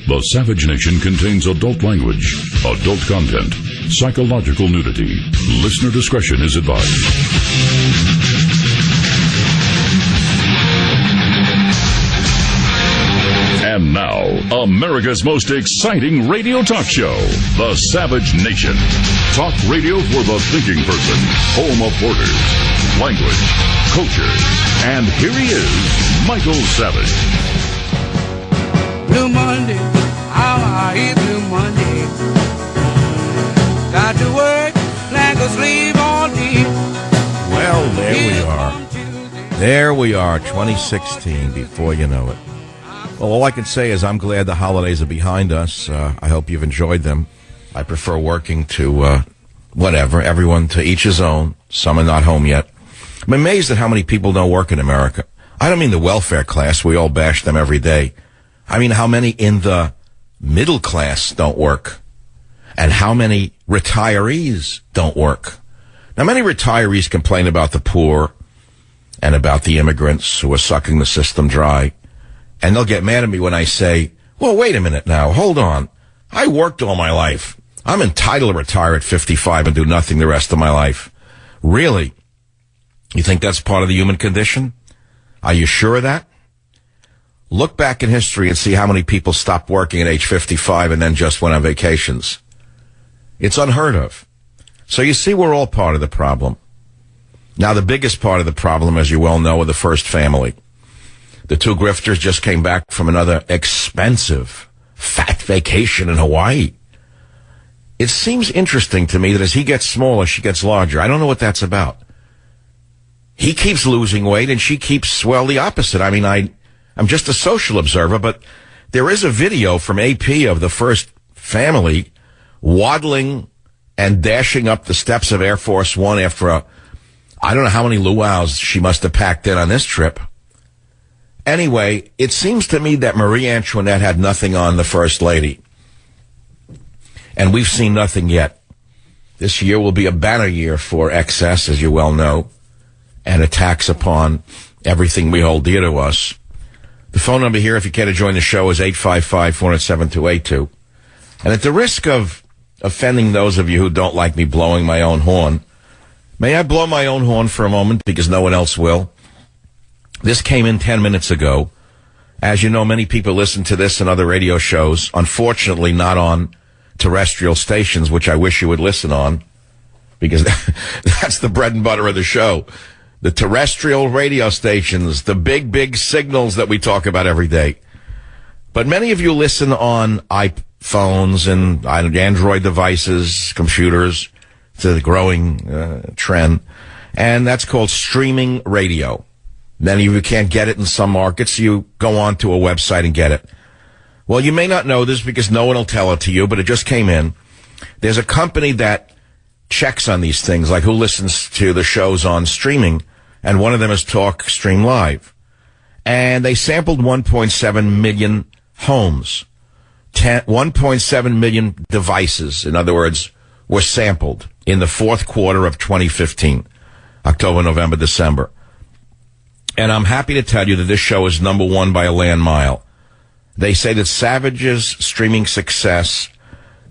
The Savage Nation contains adult language, adult content, psychological nudity. Listener discretion is advised. And now, America's most exciting radio talk show, The Savage Nation. Talk radio for the thinking person, home of borders, language, culture. And here he is, Michael Savage. Blue Monday, how I eat Blue Monday. Got to work like a slave all day. Well, there we are. There we are, 2016, before you know it. Well, all I can say is I'm glad the holidays are behind us. I hope you've enjoyed them. I prefer working to whatever, everyone to each his own. Some are not home yet. I'm amazed at how many people don't work in America. I don't mean the welfare class. We all bash them every day. I mean how many in the middle class don't work, and how many retirees don't work. Now, many retirees complain about the poor and about the immigrants who are sucking the system dry. And they'll get mad at me when I say, well, wait a minute now, hold on. I worked all my life. I'm entitled to retire at 55 and do nothing the rest of my life. Really? You think that's part of the human condition? Are you sure of that? Look back in history and see how many people stopped working at age 55 and then just went on vacations. It's unheard of. So you see, we're all part of the problem. Now, the biggest part of the problem, as you well know, are the first family. The two grifters just came back from another expensive, fat vacation in Hawaii. It seems interesting to me that as he gets smaller, she gets larger. I don't know what that's about. He keeps losing weight, and she keeps, well, the opposite. I mean, I'm just a social observer, but there is a video from AP of the first family waddling and dashing up the steps of Air Force One after I don't know how many luau's she must have packed in on this trip. Anyway, it seems to me that Marie Antoinette had nothing on the First Lady. And we've seen nothing yet. This year will be a banner year for excess, as you well know, and attacks upon everything we hold dear to us. The phone number here, if you care to join the show, is 855-407-282. And at the risk of offending those of you who don't like me blowing my own horn, may I blow my own horn for a moment because no one else will? This came in 10 minutes ago. As you know, many people listen to this and other radio shows, unfortunately not on terrestrial stations, which I wish you would listen on, because that's the bread and butter of the show. The terrestrial radio stations, the big, big signals that we talk about every day. But many of you listen on iPhones and Android devices, computers. It's a growing trend. And that's called streaming radio. Many of you can't get it in some markets, so you go on to a website and get it. Well, you may not know this because no one will tell it to you, but it just came in. There's a company that checks on these things, like who listens to the shows on streaming, and one of them is Talk Stream Live. And they sampled 1.7 million homes. 1.7 million devices, in other words, were sampled in the fourth quarter of 2015, October, November, December. And I'm happy to tell you that this show is number one by a land mile. They say that Savage's streaming success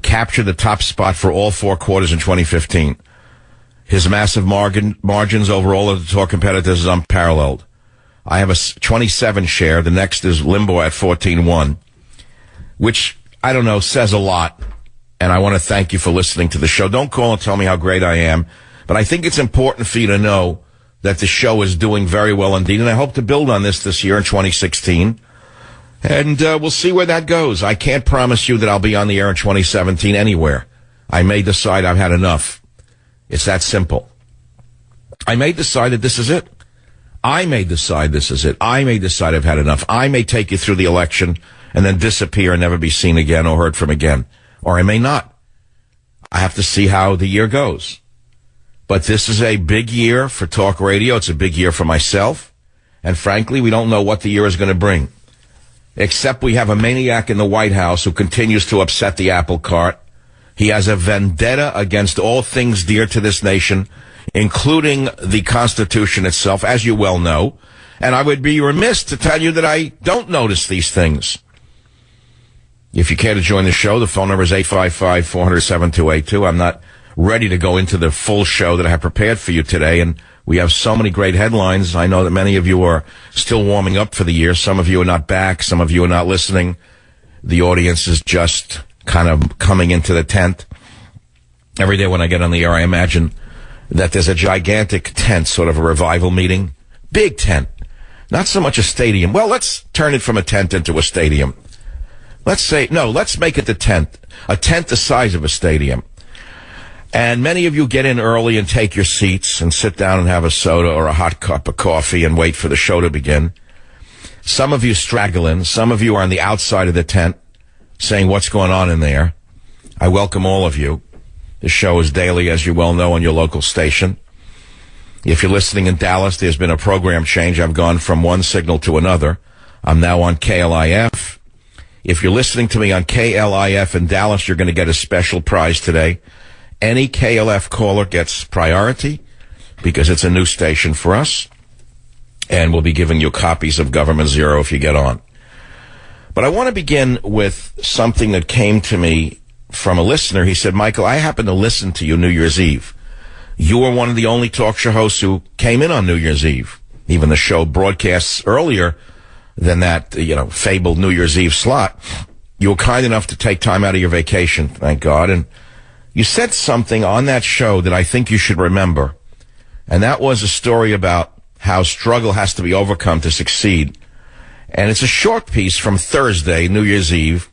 captured the top spot for all four quarters in 2015. His massive margins over all of the talk competitors is unparalleled. I have a 27 share. The next is Limbo at 14.1, which, I don't know, says a lot. And I want to thank you for listening to the show. Don't call and tell me how great I am, but I think it's important for you to know that the show is doing very well indeed, and I hope to build on this year in 2016. And we'll see where that goes. I can't promise you that I'll be on the air in 2017 anywhere. I may decide I've had enough. It's that simple. I may decide that this is it. I may decide this is it. I may decide I've had enough. I may take you through the election and then disappear and never be seen again or heard from again. Or I may not. I have to see how the year goes. But this is a big year for talk radio. It's a big year for myself. And frankly, we don't know what the year is going to bring. Except we have a maniac in the White House who continues to upset the apple cart. He has a vendetta against all things dear to this nation, including the Constitution itself, as you well know. And I would be remiss to tell you that I don't notice these things. If you care to join the show, the phone number is 855-400-7282. I'm not ready to go into the full show that I have prepared for you today, and we have so many great headlines. I know that many of you are still warming up for the year. Some of you are not back. Some of you are not listening. The audience is just kind of coming into the tent. Every day when I get on the air, I imagine that there's a gigantic tent, sort of a revival meeting. Big tent. Not so much a stadium. Well, let's turn it from a tent into a stadium. Let's make it the tent. A tent the size of a stadium. And many of you get in early and take your seats and sit down and have a soda or a hot cup of coffee and wait for the show to begin. Some of you straggle in. Some of you are on the outside of the tent saying, what's going on in there? I welcome all of you. The show is daily, as you well know, on your local station. If you're listening in Dallas, there's been a program change. I've gone from one signal to another. I'm now on KLIF. If you're listening to me on KLIF in Dallas, you're going to get a special prize today. Any KLF caller gets priority because it's a new station for us. And we'll be giving you copies of Government Zero if you get on. But I want to begin with something that came to me from a listener. He said, Michael, I happened to listen to you New Year's Eve. You were one of the only talk show hosts who came in on New Year's Eve. Even the show broadcasts earlier than that, fabled New Year's Eve slot. You were kind enough to take time out of your vacation, thank God. And you said something on that show that I think you should remember. And that was a story about how struggle has to be overcome to succeed. And it's a short piece from Thursday, New Year's Eve,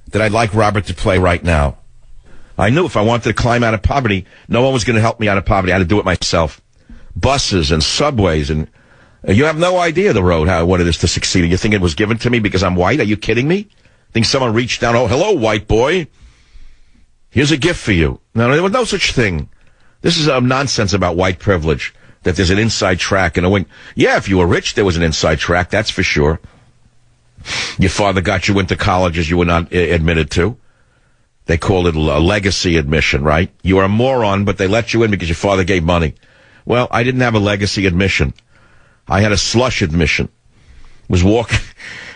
that I'd like Robert to play right now. I knew if I wanted to climb out of poverty, no one was going to help me out of poverty. I had to do it myself. Buses and subways, and you have no idea the road, what it is to succeed. You think it was given to me because I'm white? Are you kidding me? Think someone reached down, oh, hello, white boy. Here's a gift for you. No, there was no such thing. This is nonsense about white privilege, that there's an inside track and a wing. Yeah, if you were rich, there was an inside track, that's for sure. Your father got you into colleges you were not admitted to. They called it a legacy admission, right? You were a moron, but they let you in because your father gave money. Well, I didn't have a legacy admission. I had a slush admission. I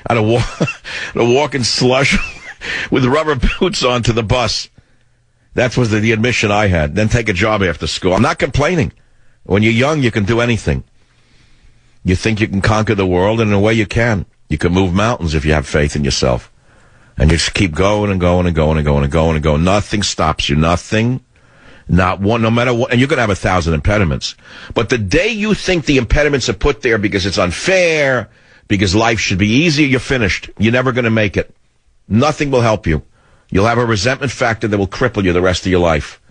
had to walk in slush with rubber boots on to the bus. That was the admission I had. Then take a job after school. I'm not complaining. When you're young, you can do anything. You think you can conquer the world, and in a way you can. You can move mountains if you have faith in yourself. And you just keep going and going and going and going and going and going. Nothing stops you. Nothing. Not one, no matter what. And you're going to have 1,000 impediments. But the day you think the impediments are put there because it's unfair, because life should be easier, you're finished. You're never going to make it. Nothing will help you. You'll have a resentment factor that will cripple you the rest of your life.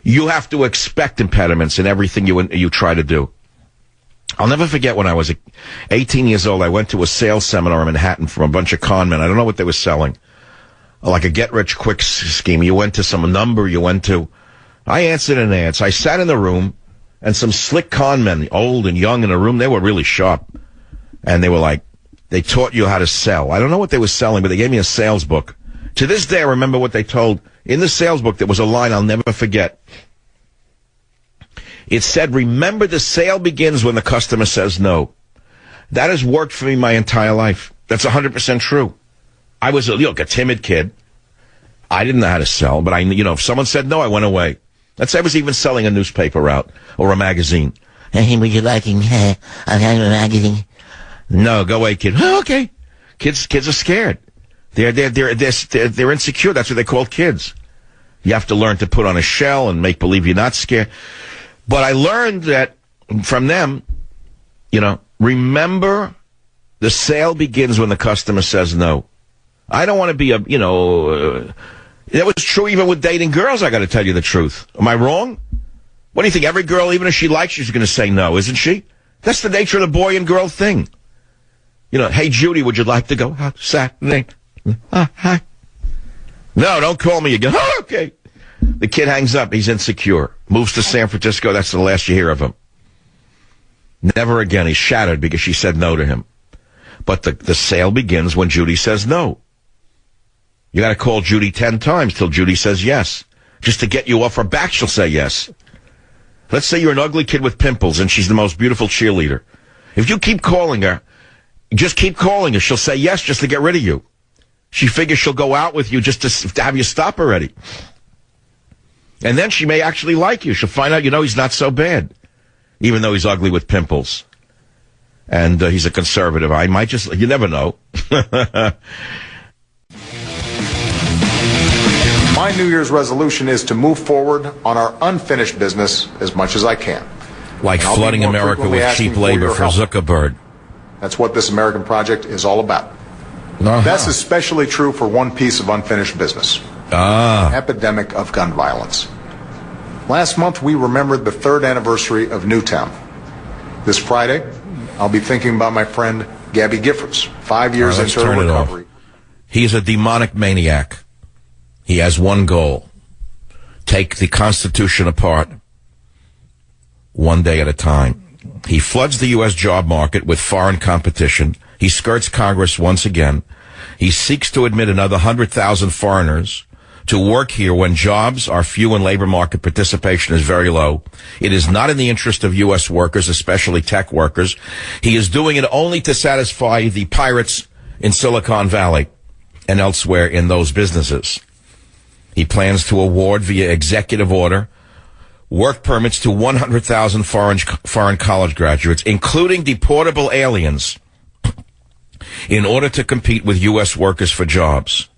You have to expect impediments in everything you try to do. I'll never forget when I was 18 years old, I went to a sales seminar in Manhattan from a bunch of con men. I don't know what they were selling. Like a get-rich-quick scheme. You went to some number, I answered an ad. So I sat in the room, and some slick con men, old and young in the room, they were really sharp. And they were like, they taught you how to sell. I don't know what they were selling, but they gave me a sales book. To this day, I remember what they told. In the sales book, there was a line I'll never forget. It said, remember, the sale begins when the customer says no. That has worked for me my entire life. That's 100% true. I was a timid kid. I didn't know how to sell, but if someone said no, I went away. Let's say I was even selling a newspaper route or a magazine. Hey, would you like a magazine? No, go away, kid. Oh, okay. Kids are scared. They're insecure. That's what they call kids. You have to learn to put on a shell and make believe you're not scared. But I learned that from them, remember, the sale begins when the customer says no. I don't want to be that was true even with dating girls, I got to tell you the truth. Am I wrong? What do you think? Every girl, even if she likes you, she's going to say no, isn't she? That's the nature of the boy and girl thing. Hey, Judy, would you like to go out Saturday? Hi. No, don't call me again. Oh, okay. The kid hangs up. He's insecure. Moves to San Francisco. That's the last you hear of him. Never again. He's shattered because she said no to him. But the sale begins when Judy says no. You got to call Judy 10 times till Judy says yes. Just to get you off her back, she'll say yes. Let's say you're an ugly kid with pimples and she's the most beautiful cheerleader. If you keep calling her, just keep calling her. She'll say yes just to get rid of you. She figures she'll go out with you just to have you stop already. And then she may actually like you. She'll find out, he's not so bad, even though he's ugly with pimples. And he's a conservative. I might you never know. My New Year's resolution is to move forward on our unfinished business as much as I can. Like flooding America with cheap labor for Zuckerberg. That's what this American project is all about. That's especially true for one piece of unfinished business. Epidemic of gun violence. Last month, we remembered the 3rd anniversary of Newtown. This Friday, I'll be thinking about my friend Gabby Giffords, 5 years into her recovery. He's a demonic maniac. He has one goal: take the Constitution apart one day at a time. He floods the U.S. job market with foreign competition. He skirts Congress once again. He seeks to admit another 100,000 foreigners to work here when jobs are few and labor market participation is very low. It is not in the interest of U.S. workers, especially tech workers. He is doing it only to satisfy the pirates in Silicon Valley and elsewhere in those businesses. He plans to award via executive order work permits to 100,000 foreign college graduates, including deportable aliens, in order to compete with U.S. workers for jobs.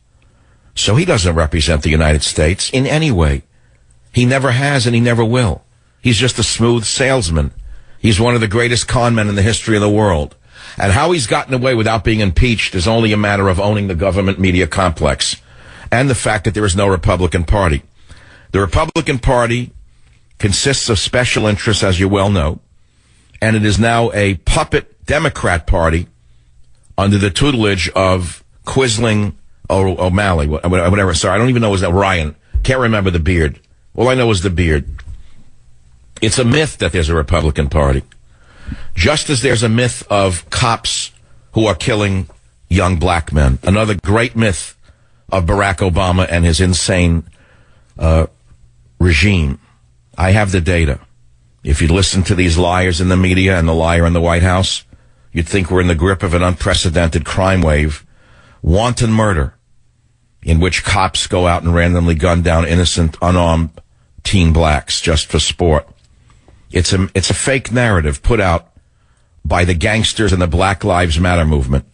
So he doesn't represent the United States in any way. He never has and he never will. He's just a smooth salesman. He's one of the greatest con men in the history of the world. And how he's gotten away without being impeached is only a matter of owning the government media complex and the fact that there is no Republican Party. The Republican Party consists of special interests, as you well know, and it is now a puppet Democrat Party under the tutelage of Quisling O'Malley, whatever. Sorry, I don't even know his name. Ryan. Can't remember the beard. All I know is the beard. It's a myth that there's a Republican Party. Just as there's a myth of cops who are killing young black men. Another great myth of Barack Obama and his insane regime. I have the data. If you listen to these liars in the media and the liar in the White House, you'd think we're in the grip of an unprecedented crime wave. Wanton murder, in which cops go out and randomly gun down innocent, unarmed teen blacks just for sport. It's a fake narrative put out by the gangsters in the Black Lives Matter movement.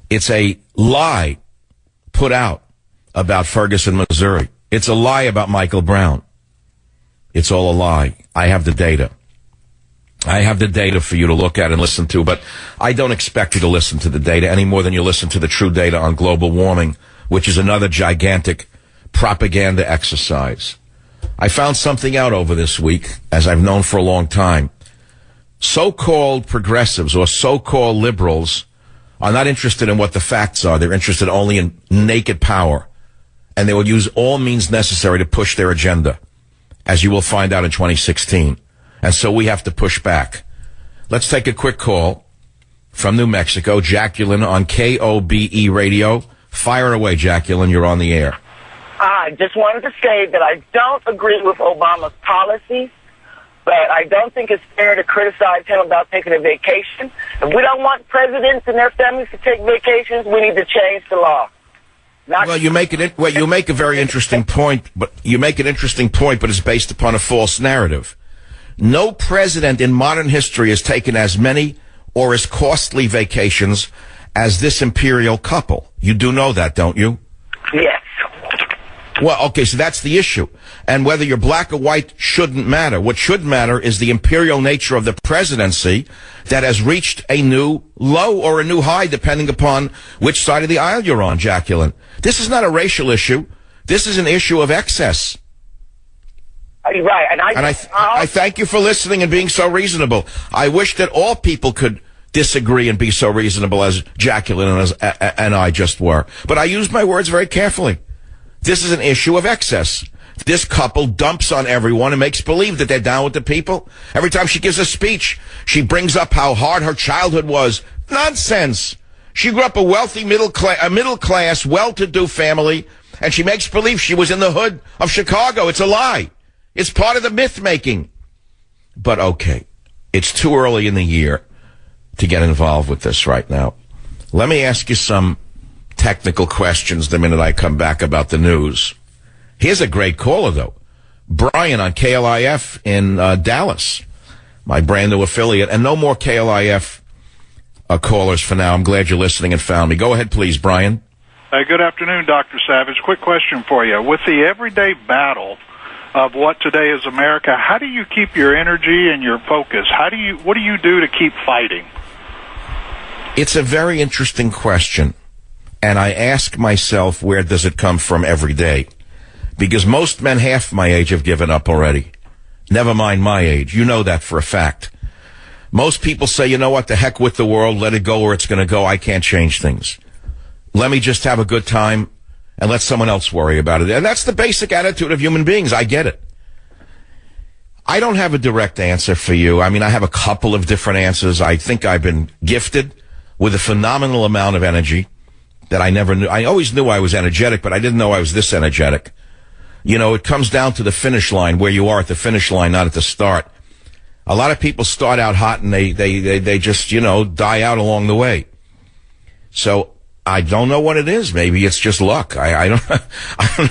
It's a lie put out about Ferguson, Missouri. It's a lie about Michael Brown. It's all a lie. I have the data. I have the data for you to look at and listen to, but I don't expect you to listen to the data any more than you listen to the true data on global warming, which is another gigantic propaganda exercise. I found something out over this week, as I've known for a long time. So-called progressives or so-called liberals are not interested in what the facts are. They're interested only in naked power, and they will use all means necessary to push their agenda, as you will find out in 2016. And so we have to push back. Let's take a quick call from New Mexico. Jacqueline on KOBE Radio. Fire away, Jacqueline. You're on the air. I just wanted to say that I don't agree with Obama's policies, but I don't think it's fair to criticize him about taking a vacation. If we don't want presidents and their families to take vacations, we need to change the law. You make a very interesting point, but it's based upon a false narrative. No president in modern history has taken as many or as costly vacations as this imperial couple. You do know that, don't you? Yes. Well, okay, so that's the issue. And whether you're black or white shouldn't matter. What should matter is the imperial nature of the presidency that has reached a new low or a new high, depending upon which side of the aisle you're on, Jacqueline. This is not a racial issue. This is an issue of excess. Right, and I thank you for listening and being so reasonable. I wish that all people could disagree and be so reasonable as Jacqueline and I just were. But I used my words very carefully. This is an issue of excess. This couple dumps on everyone and makes believe that they're down with the people. Every time she gives a speech, she brings up how hard her childhood was. Nonsense. She grew up a wealthy middle class, well-to-do family, and she makes believe she was in the hood of Chicago. It's a lie. It's part of the myth-making. But okay, it's too early in the year to get involved with this right now. Let me ask you some technical questions the minute I come back about the news. Here's a great caller, though. Brian on KLIF in Dallas, my brand new affiliate. And no more KLIF callers for now. I'm glad you're listening and found me. Go ahead, please, Brian. Good afternoon, Dr. Savage. Quick question for you. With the everyday battle of what today is America, how do you keep your energy and your focus? What do you do to keep fighting? It's a very interesting question, and I ask myself, where does it come from every day? Because most men half my age have given up already. Never mind my age. You know that for a fact. Most people say, you know what, the heck with the world, let it go where it's going to go. I can't change things. Let me just have a good time and let someone else worry about it. And that's the basic attitude of human beings. I get it. I don't have a direct answer for you. I mean, I have a couple of different answers. I think I've been gifted with a phenomenal amount of energy that I never knew. I always knew I was energetic, but I didn't know I was this energetic. You know, it comes down to the finish line, where you are at the finish line, not at the start. A lot of people start out hot and they just, you know, die out along the way. So I don't know what it is. Maybe it's just luck. I don't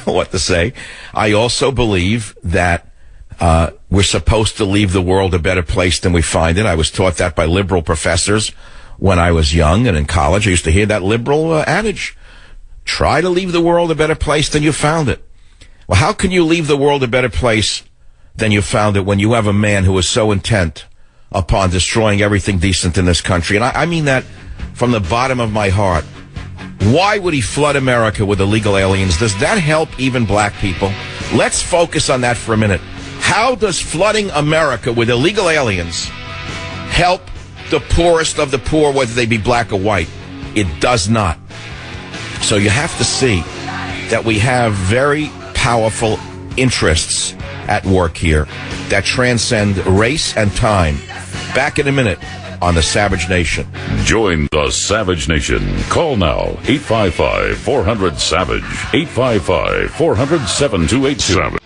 know what to say. I also believe that we're supposed to leave the world a better place than we find it. I was taught that by liberal professors when I was young and in college. I used to hear that liberal adage. Try to leave the world a better place than you found it. Well, how can you leave the world a better place than you found it when you have a man who is so intent upon destroying everything decent in this country? And I mean that from the bottom of my heart. Why would he flood America with illegal aliens? Does that help even black people? Let's focus on that for a minute. How does flooding America with illegal aliens help the poorest of the poor, whether they be black or white? It does not. So you have to see that we have very powerful interests at work here that transcend race and time. Back in a minute on the Savage Nation. Join the Savage Nation. Call now, 855-400-SAVAGE, 855-400-7282.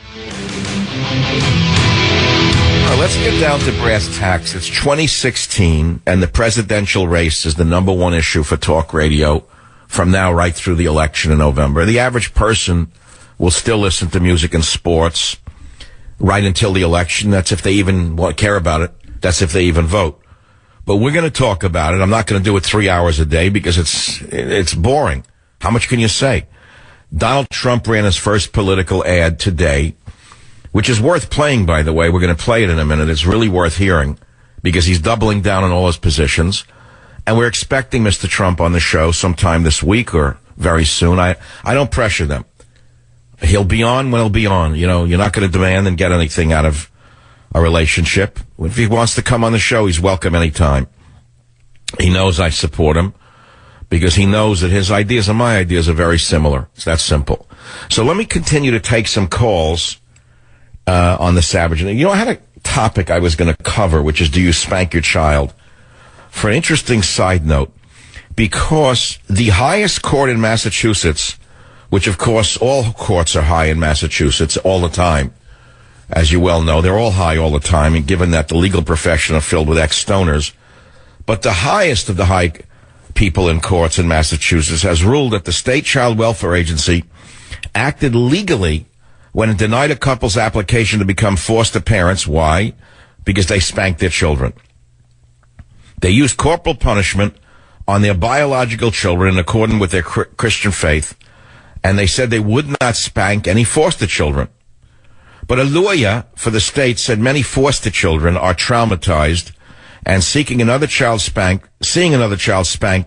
Let's get down to brass tacks. It's 2016, and the presidential race is the number one issue for talk radio from now right through the election in November. The average person will still listen to music and sports right until the election. That's if they even care about it. That's if they even vote. But we're going to talk about it. I'm not going to do it 3 hours a day because it's boring. How much can you say? Donald Trump ran his first political ad today, which is worth playing, by the way. We're going to play it in a minute. It's really worth hearing because he's doubling down on all his positions. And we're expecting Mr. Trump on the show sometime this week or very soon. I don't pressure them. He'll be on when he'll be on. You know, you're not going to demand and get anything out of a relationship. If he wants to come on the show, he's welcome anytime. He knows I support him because he knows that his ideas and my ideas are very similar. It's that simple. So let me continue to take some calls on the Savage. You know, I had a topic I was going to cover, which is, do you spank your child? For an interesting side note, because the highest court in Massachusetts, which of course all courts are high in Massachusetts all the time, as you well know, they're all high all the time, and given that the legal profession are filled with ex-stoners. But the highest of the high people in courts in Massachusetts has ruled that the State Child Welfare Agency acted legally when it denied a couple's application to become foster parents. Why? Because they spanked their children. They used corporal punishment on their biological children in accordance with their Christian faith, and they said they would not spank any foster children. But a lawyer for the state said many foster children are traumatized, and seeing another child spanked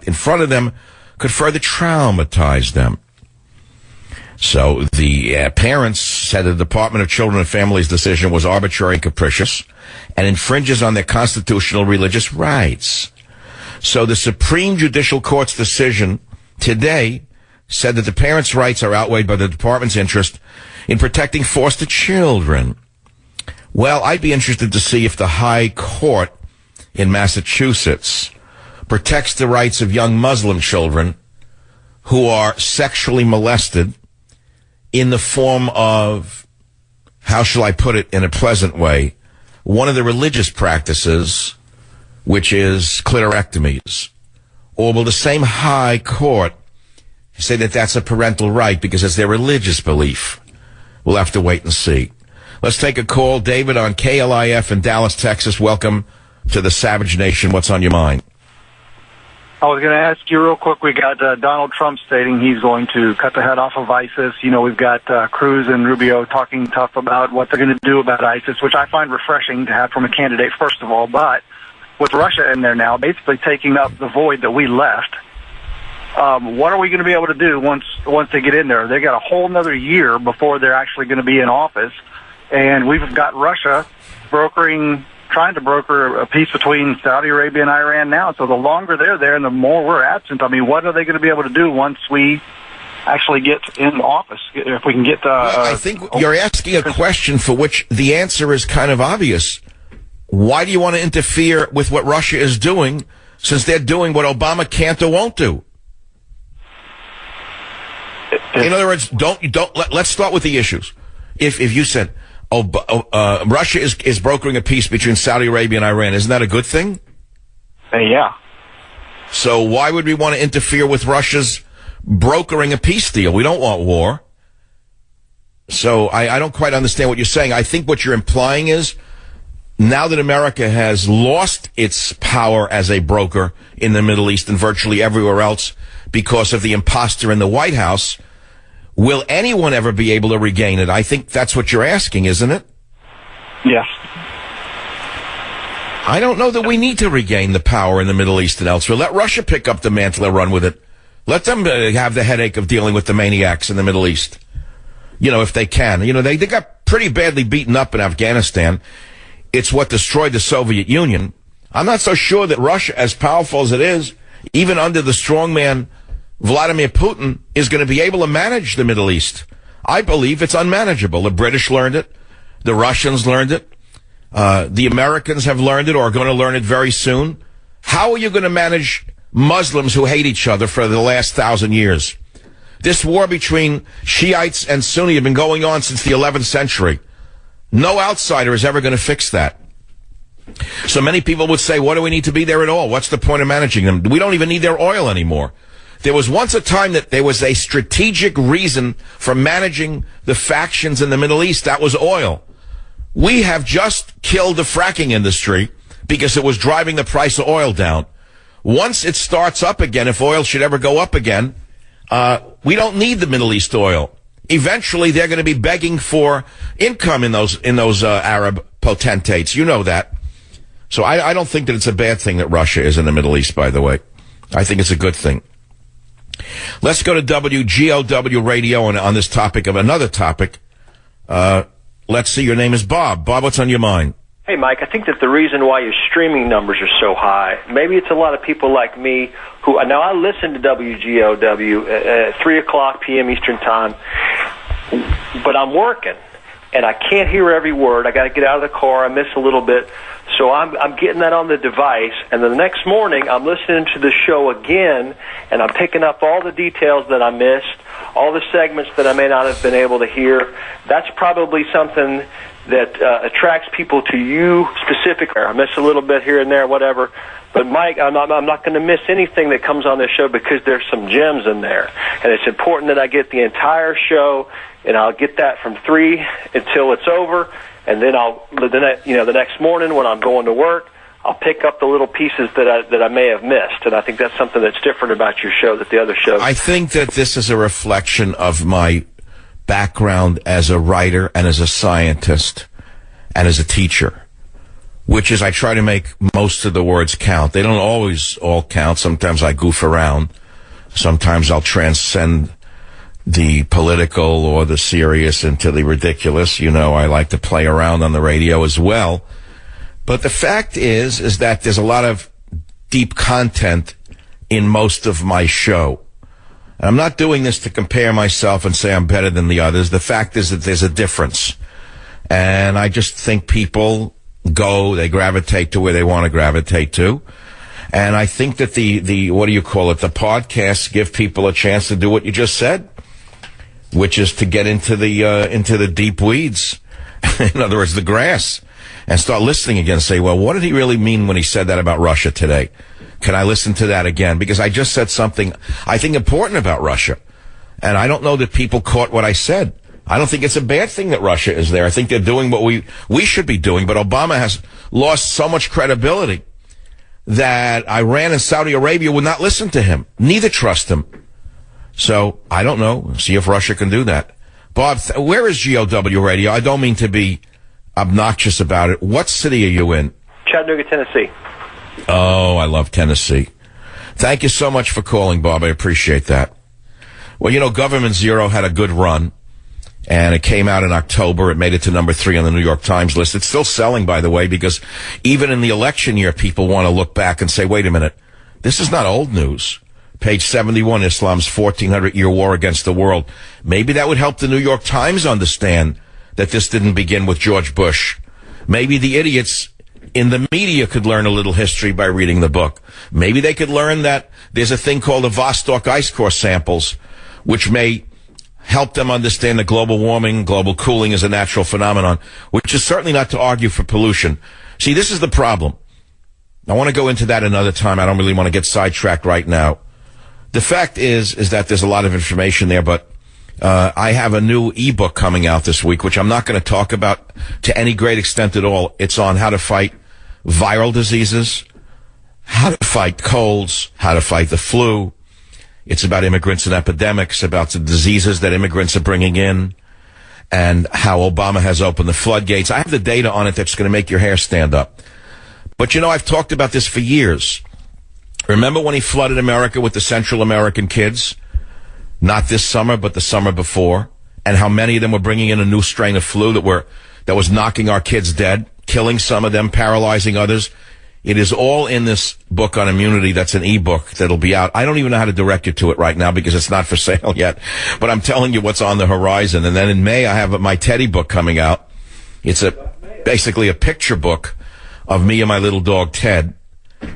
in front of them could further traumatize them. So the parents said the Department of Children and Families' decision was arbitrary and capricious and infringes on their constitutional religious rights. So the Supreme Judicial Court's decision today said that the parents' rights are outweighed by the department's interest in protecting foster children. Well, I'd be interested to see if the High Court in Massachusetts protects the rights of young Muslim children who are sexually molested in the form of, how shall I put it in a pleasant way, one of the religious practices, which is clitorectomies. Or will the same High Court say that that's a parental right because it's their religious belief. We'll have to wait and see. Let's take a call. David on KLIF in Dallas, Texas. Welcome to the Savage Nation. What's on your mind? I was going to ask you real quick. We got Donald Trump stating he's going to cut the head off of ISIS. You know, we've got Cruz and Rubio talking tough about what they're going to do about ISIS, which I find refreshing to have from a candidate, first of all. But with Russia in there now, basically taking up the void that we left, what are we going to be able to do once they get in there? They got a whole another year before they're actually going to be in office, and we've got Russia trying to broker a peace between Saudi Arabia and Iran now. So the longer they're there and the more we're absent, I mean, what are they going to be able to do once we actually get in office? If we can get... I think you're asking a question for which the answer is kind of obvious. Why do you want to interfere with what Russia is doing since they're doing what Obama can't or won't do? In other words, let's start with the issues. If you said... Russia is brokering a peace between Saudi Arabia and Iran. Isn't that a good thing? Yeah. So why would we want to interfere with Russia's brokering a peace deal? We don't want war. So I don't quite understand what you're saying. I think what you're implying is now that America has lost its power as a broker in the Middle East and virtually everywhere else because of the imposter in the White House, will anyone ever be able to regain it? I think that's what you're asking, isn't it? Yes. I don't know that we need to regain the power in the Middle East and elsewhere. Let Russia pick up the mantle and run with it. Let them have the headache of dealing with the maniacs in the Middle East. You know, if they can. You know, they got pretty badly beaten up in Afghanistan. It's what destroyed the Soviet Union. I'm not so sure that Russia, as powerful as it is, even under the strongman Vladimir Putin, is going to be able to manage the Middle East. I believe it's unmanageable. The British learned it. The Russians learned it. The Americans have learned it or are going to learn it very soon. How are you going to manage Muslims who hate each other for the last 1,000 years? This war between Shiites and Sunni have been going on since the 11th century. No outsider is ever going to fix that. So many people would say, what do we need to be there at all? What's the point of managing them? We don't even need their oil anymore. There was once a time that there was a strategic reason for managing the factions in the Middle East. That was oil. We have just killed the fracking industry because it was driving the price of oil down. Once it starts up again, if oil should ever go up again, we don't need the Middle East oil. Eventually, they're going to be begging for income in those Arab potentates. You know that. So I don't think that it's a bad thing that Russia is in the Middle East, by the way. I think it's a good thing. Let's go to WGOW Radio on this topic of another topic. Let's see. Your name is Bob. Bob, what's on your mind? Hey, Mike, I think that the reason why your streaming numbers are so high, maybe it's a lot of people like me who, now I listen to WGOW at 3 o'clock p.m. Eastern Time, but I'm working, and I can't hear every word. I got to get out of the car. I miss a little bit. So I'm getting that on the device, and then the next morning I'm listening to the show again, and I'm picking up all the details that I missed, all the segments that I may not have been able to hear. That's probably something that attracts people to you specifically. I miss a little bit here and there, whatever. But, Mike, I'm not going to miss anything that comes on this show because there's some gems in there. And it's important that I get the entire show, and I'll get that from 3 until it's over. And then the next morning when I'm going to work, I'll pick up the little pieces that I may have missed. And I think that's something that's different about your show that the other shows. I think that this is a reflection of my background as a writer and as a scientist and as a teacher, which is I try to make most of the words count. They don't always all count. Sometimes I goof around. Sometimes I'll transcend the political or the serious into the ridiculous. You know, I like to play around on the radio as well. But the fact is that there's a lot of deep content in most of my show. And I'm not doing this to compare myself and say I'm better than the others. The fact is that there's a difference. And I just think people they gravitate to where they want to gravitate to. And I think that the what do you call it? The podcasts give people a chance to do what you just said, which is to get into the deep weeds in other words, the grass, and start listening again and say, well, what did he really mean when he said that about Russia today? Can I listen to that again? Because I just said something I think important about Russia. And I don't know that people caught what I said. I don't think it's a bad thing that Russia is there. I think they're doing what we should be doing. But Obama has lost so much credibility that Iran and Saudi Arabia would not listen to him. Neither trust him. So I don't know. See if Russia can do that. Bob, where is GOW Radio? I don't mean to be obnoxious about it. What city are you in? Chattanooga, Tennessee. Oh, I love Tennessee. Thank you so much for calling, Bob. I appreciate that. Well, you know, Government Zero had a good run, and it came out in October. It made it to number 3 on the New York Times list. It's still selling, by the way, because even in the election year, people want to look back and say, wait a minute, this is not old news. Page 71, Islam's 1400-year war against the world. Maybe that would help the New York Times understand that this didn't begin with George Bush. Maybe the idiots in the media could learn a little history by reading the book. Maybe they could learn that there's a thing called the Vostok ice core samples, which may help them understand that global warming, global cooling is a natural phenomenon, which is certainly not to argue for pollution. See, this is the problem. I want to go into that another time. I don't really want to get sidetracked right now. The fact is that there's a lot of information there, but I have a new ebook coming out this week, which I'm not going to talk about to any great extent at all. It's on how to fight viral diseases, how to fight colds, how to fight the flu. It's about immigrants and epidemics, about the diseases that immigrants are bringing in, and how Obama has opened the floodgates. I have the data on it that's going to make your hair stand up. But, you know, I've talked about this for years. Remember when he flooded America with the Central American kids? Not this summer, but the summer before. And how many of them were bringing in a new strain of flu that was knocking our kids dead, killing some of them, paralyzing others. It is all in this book on immunity that's an ebook that'll be out. I don't even know how to direct you to it right now because it's not for sale yet. But I'm telling you what's on the horizon. And then in May, I have my Teddy book coming out. It's basically a picture book of me and my little dog, Ted,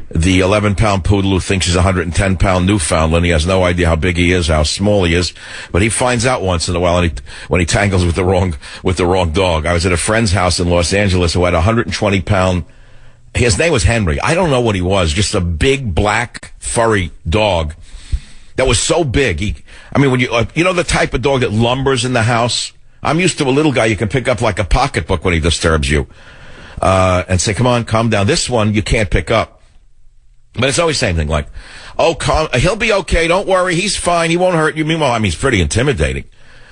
the 11-pound poodle who thinks he's a 110-pound Newfoundland. He has no idea how big he is, how small he is. But he finds out once in a while when he tangles with the wrong dog. I was at a friend's house in Los Angeles who had a 120-pound. His name was Henry. I don't know what he was. Just a big, black, furry dog that was so big. When you know the type of dog that lumbers in the house? I'm used to a little guy you can pick up like a pocketbook when he disturbs you. And say, come on, calm down. This one you can't pick up. But it's always the same thing, like, he'll be okay, don't worry, he's fine, he won't hurt you. Meanwhile, he's pretty intimidating.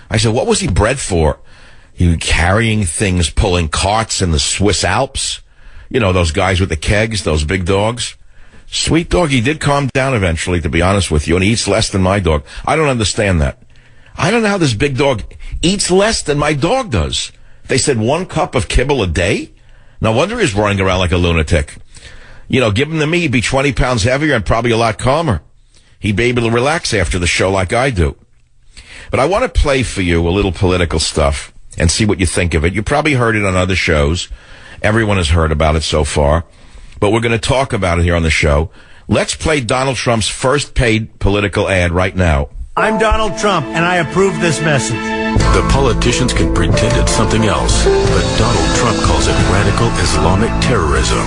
I said, what was he bred for? He carrying things, pulling carts in the Swiss Alps. You know, those guys with the kegs, those big dogs. Sweet dog, he did calm down eventually, to be honest with you, and he eats less than my dog. I don't understand that. I don't know how this big dog eats less than my dog does. They said 1 cup of kibble a day? No wonder he's running around like a lunatic. You know, give him to me, he'd be 20 pounds heavier and probably a lot calmer. He'd be able to relax after the show like I do. But I want to play for you a little political stuff and see what you think of it. You probably heard it on other shows. Everyone has heard about it so far. But we're going to talk about it here on the show. Let's play Donald Trump's first paid political ad right now. I'm Donald Trump, and I approve this message. The politicians can pretend it's something else, but Donald Trump calls it radical Islamic terrorism.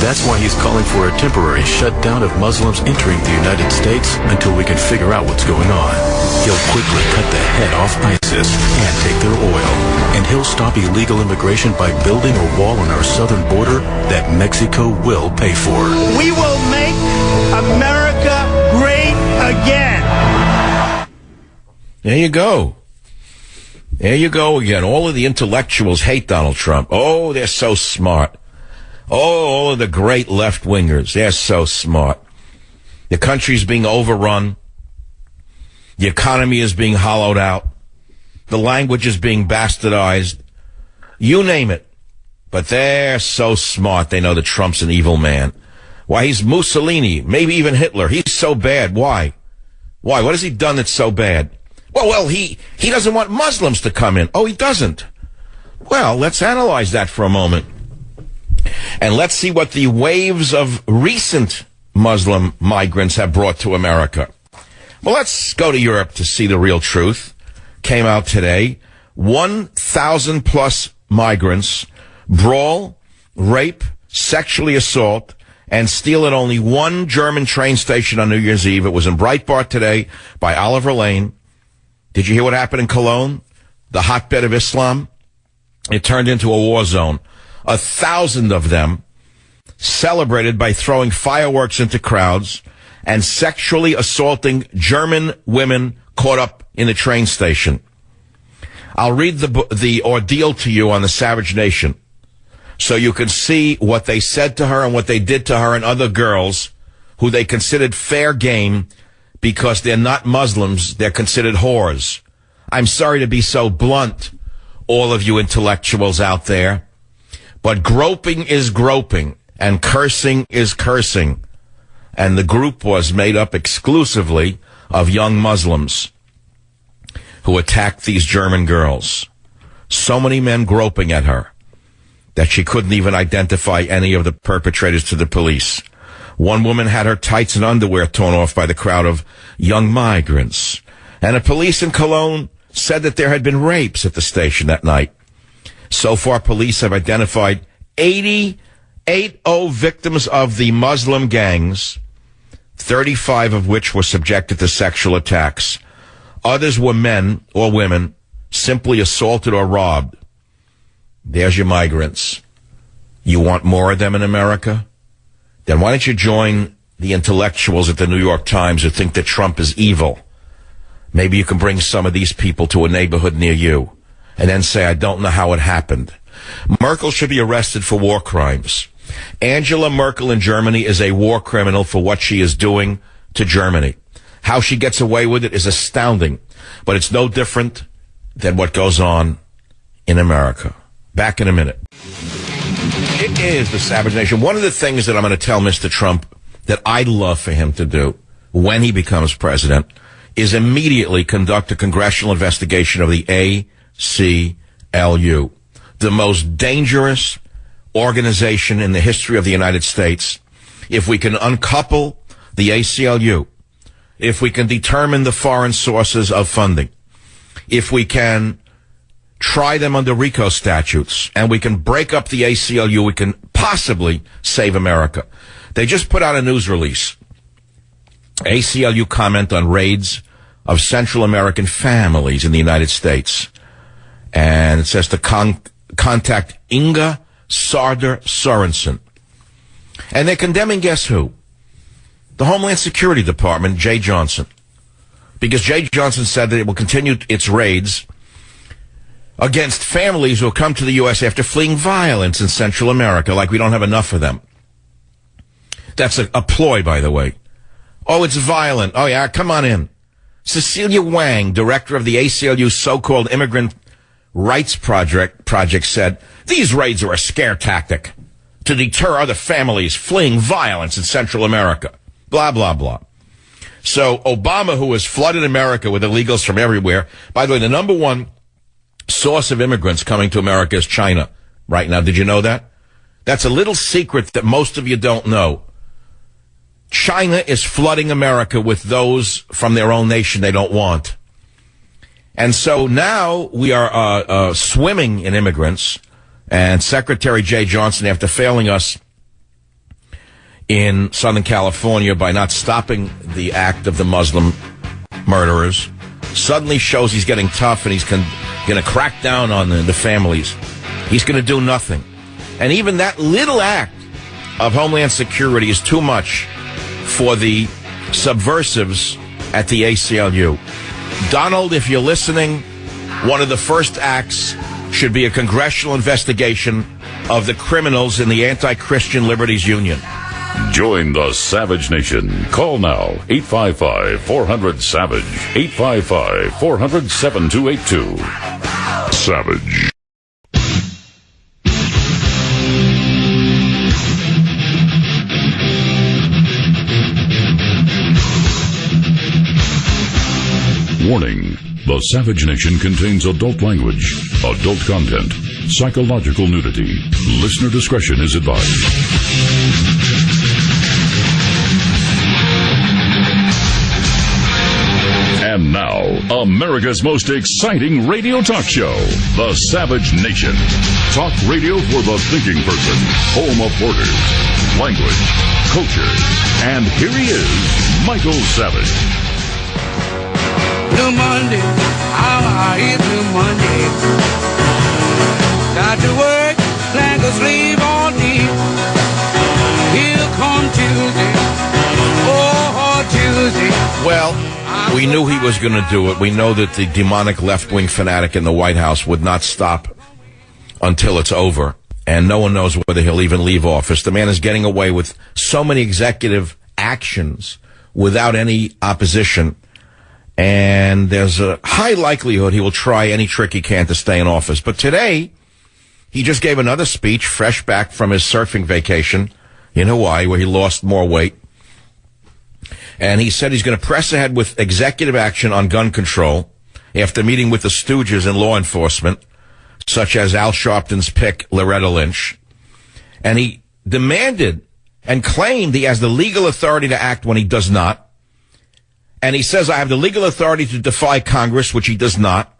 That's why he's calling for a temporary shutdown of Muslims entering the United States until we can figure out what's going on. He'll quickly cut the head off ISIS and take their oil. And he'll stop illegal immigration by building a wall on our southern border that Mexico will pay for. We will make America great again. There you go. There you go again. All of the intellectuals hate Donald Trump. Oh, they're so smart. Oh, all of the great left-wingers, they're so smart. The country's being overrun. The economy is being hollowed out. The language is being bastardized. You name it. But they're so smart, they know that Trump's an evil man. Why, he's Mussolini, maybe even Hitler. He's so bad. Why? Why? What has he done that's so bad? Well, he doesn't want Muslims to come in. Oh, he doesn't. Well, let's analyze that for a moment. And let's see what the waves of recent Muslim migrants have brought to America. Well, let's go to Europe to see the real truth. Came out today. 1,000 plus migrants brawl, rape, sexually assault, and steal at only one German train station on New Year's Eve. It was in Breitbart today by Oliver Lane. Did you hear what happened in Cologne, the hotbed of Islam? It turned into a war zone. 1,000 of them celebrated by throwing fireworks into crowds and sexually assaulting German women caught up in a train station. I'll read the ordeal to you on the Savage Nation so you can see what they said to her and what they did to her and other girls who they considered fair game because they're not Muslims, they're considered whores. I'm sorry to be so blunt, all of you intellectuals out there, but groping is groping and cursing is cursing. And the group was made up exclusively of young Muslims who attacked these German girls. So many men groping at her that she couldn't even identify any of the perpetrators to the police. One woman had her tights and underwear torn off by the crowd of young migrants. And the police in Cologne said that there had been rapes at the station that night. So far, police have identified 80 victims of the Muslim gangs, 35 of which were subjected to sexual attacks. Others were men or women simply assaulted or robbed. There's your migrants. You want more of them in America? Then why don't you join the intellectuals at the New York Times who think that Trump is evil? Maybe you can bring some of these people to a neighborhood near you and then say, I don't know how it happened. Merkel should be arrested for war crimes. Angela Merkel in Germany is a war criminal for what she is doing to Germany. How she gets away with it is astounding, but it's no different than what goes on in America. Back in a minute. It is the Savage Nation. One of the things that I'm going to tell Mr. Trump that I'd love for him to do when he becomes president is immediately conduct a congressional investigation of the ACLU, the most dangerous organization in the history of the United States. If we can uncouple the ACLU, if we can determine the foreign sources of funding, if we can try them under RICO statutes, and we can break up the ACLU, we can possibly save America. They just put out a news release. ACLU comment on raids of Central American families in the United States. And it says to contact Inga Sarder Sorensen. And they're condemning, guess who? The Homeland Security Department, Jay Johnson. Because Jay Johnson said that it will continue its raids against families who will come to the U.S. after fleeing violence in Central America, like we don't have enough of them. That's a ploy, by the way. Oh, it's violent. Oh, yeah, come on in. Cecilia Wang, director of the ACLU's so-called Immigrant Rights Project said, these raids are a scare tactic to deter other families fleeing violence in Central America. Blah, blah, blah. So Obama, who has flooded America with illegals from everywhere, by the way, the number one source of immigrants coming to America is China right now. Did you know that? That's a little secret that most of you don't know. China is flooding America with those from their own nation they don't want. And so now we are swimming in immigrants, and Secretary Jay Johnson, after failing us in Southern California by not stopping the act of the Muslim murderers, suddenly shows he's getting tough and he's going to crack down on the families. He's going to do nothing. And even that little act of Homeland Security is too much for the subversives at the ACLU. Donald, if you're listening, one of the first acts should be a congressional investigation of the criminals in the Anti-Christian Liberties Union. Join the Savage Nation. Call now, 855-400-SAVAGE, 855-400-7282. Savage. Warning. The Savage Nation contains adult language, adult content, psychological nudity. Listener discretion is advised. And now, America's most exciting radio talk show, The Savage Nation. Talk radio for the thinking person, home of borders, language, culture. And here he is, Michael Savage. Blue Monday, how I hate Blue Monday. Got to work like a slave all day. Here come Tuesday, oh Tuesday. Well, we knew he was going to do it. We know that the demonic left-wing fanatic in the White House would not stop until it's over. And no one knows whether he'll even leave office. The man is getting away with so many executive actions without any opposition. And there's a high likelihood he will try any trick he can to stay in office. But today, he just gave another speech, fresh back from his surfing vacation in Hawaii, where he lost more weight. And he said he's going to press ahead with executive action on gun control after meeting with the stooges in law enforcement, such as Al Sharpton's pick, Loretta Lynch. And he demanded and claimed he has the legal authority to act when he does not. And he says, I have the legal authority to defy Congress, which he does not.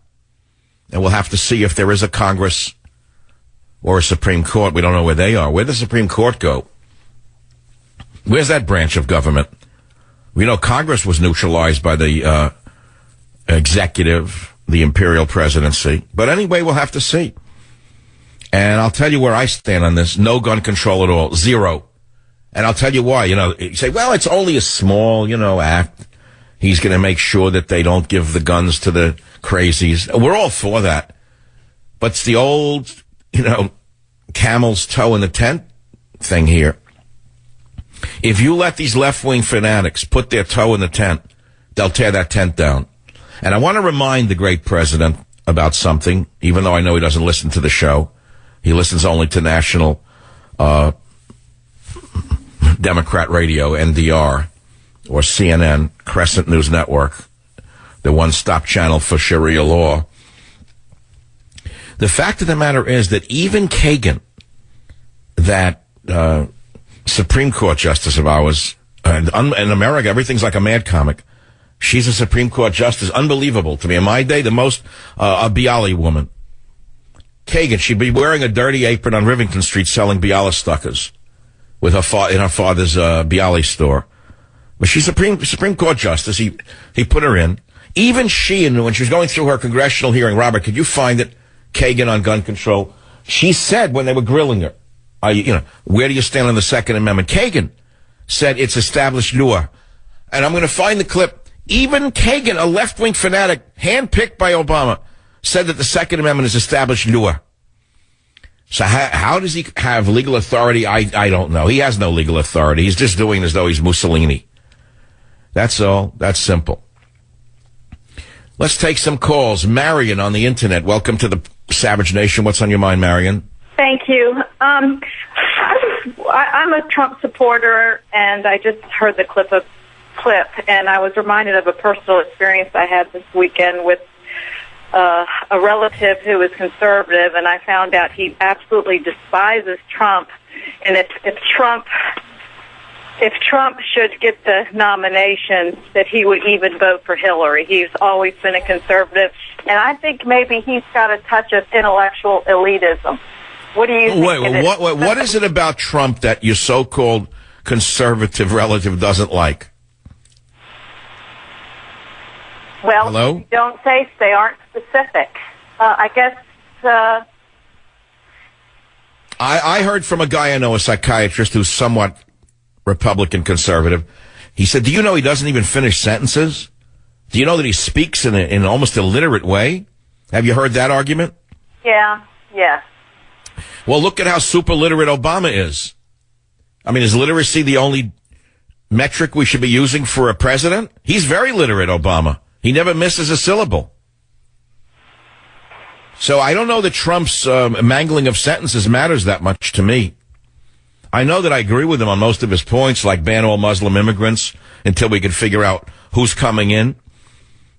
And we'll have to see if there is a Congress or a Supreme Court. We don't know where they are. Where'd the Supreme Court go? Where's that branch of government? We know Congress was neutralized by the executive, the imperial presidency. But anyway, we'll have to see. And I'll tell you where I stand on this. No gun control at all. Zero. And I'll tell you why. You say, well, it's only a small, act. He's going to make sure that they don't give the guns to the crazies. We're all for that. But it's the old, camel's toe in the tent thing here. If you let these left-wing fanatics put their toe in the tent, they'll tear that tent down. And I want to remind the great president about something, even though I know he doesn't listen to the show. He listens only to national Democrat radio, NDR, or CNN, Crescent News Network, the one-stop channel for Sharia law. The fact of the matter is that even Kagan, that Supreme Court justice of ours, in America, everything's like a mad comic. She's a Supreme Court justice. Unbelievable to me. In my day, the most, a Bialy woman. Kagan, she'd be wearing a dirty apron on Rivington Street selling Bialystockers with in her father's Bialy store. But she's Supreme Court justice. He put her in. Even she, when she was going through her congressional hearing, Robert, could you find it, Kagan on gun control? She said when they were grilling her, where do you stand on the Second Amendment? Kagan said it's established law. And I'm going to find the clip. Even Kagan, a left-wing fanatic, handpicked by Obama, said that the Second Amendment is established law. So how does he have legal authority? I don't know. He has no legal authority. He's just doing as though he's Mussolini. That's all. That's simple. Let's take some calls. Marion on the internet. Welcome to the Savage Nation. What's on your mind, Marion? Thank you. I'm a Trump supporter, and I just heard the clip, and I was reminded of a personal experience I had this weekend with a relative who is conservative, and I found out he absolutely despises Trump. And if Trump should get the nomination, that he would even vote for Hillary. He's always been a conservative, and I think maybe he's got a touch of intellectual elitism. What do you think? What is it about Trump that your so-called conservative relative doesn't like? Well, hello? Don't say they aren't specific. I guess. I heard from a guy I know, a psychiatrist who's somewhat Republican conservative. He said, do you know he doesn't even finish sentences? Do you know that he speaks in an almost illiterate way? Have you heard that argument? Yeah. Well, look at how super literate Obama is. I mean, is literacy the only metric we should be using for a president? He's very literate, Obama. He never misses a syllable. So I don't know that Trump's mangling of sentences matters that much to me. I know that I agree with him on most of his points, like ban all Muslim immigrants until we can figure out who's coming in,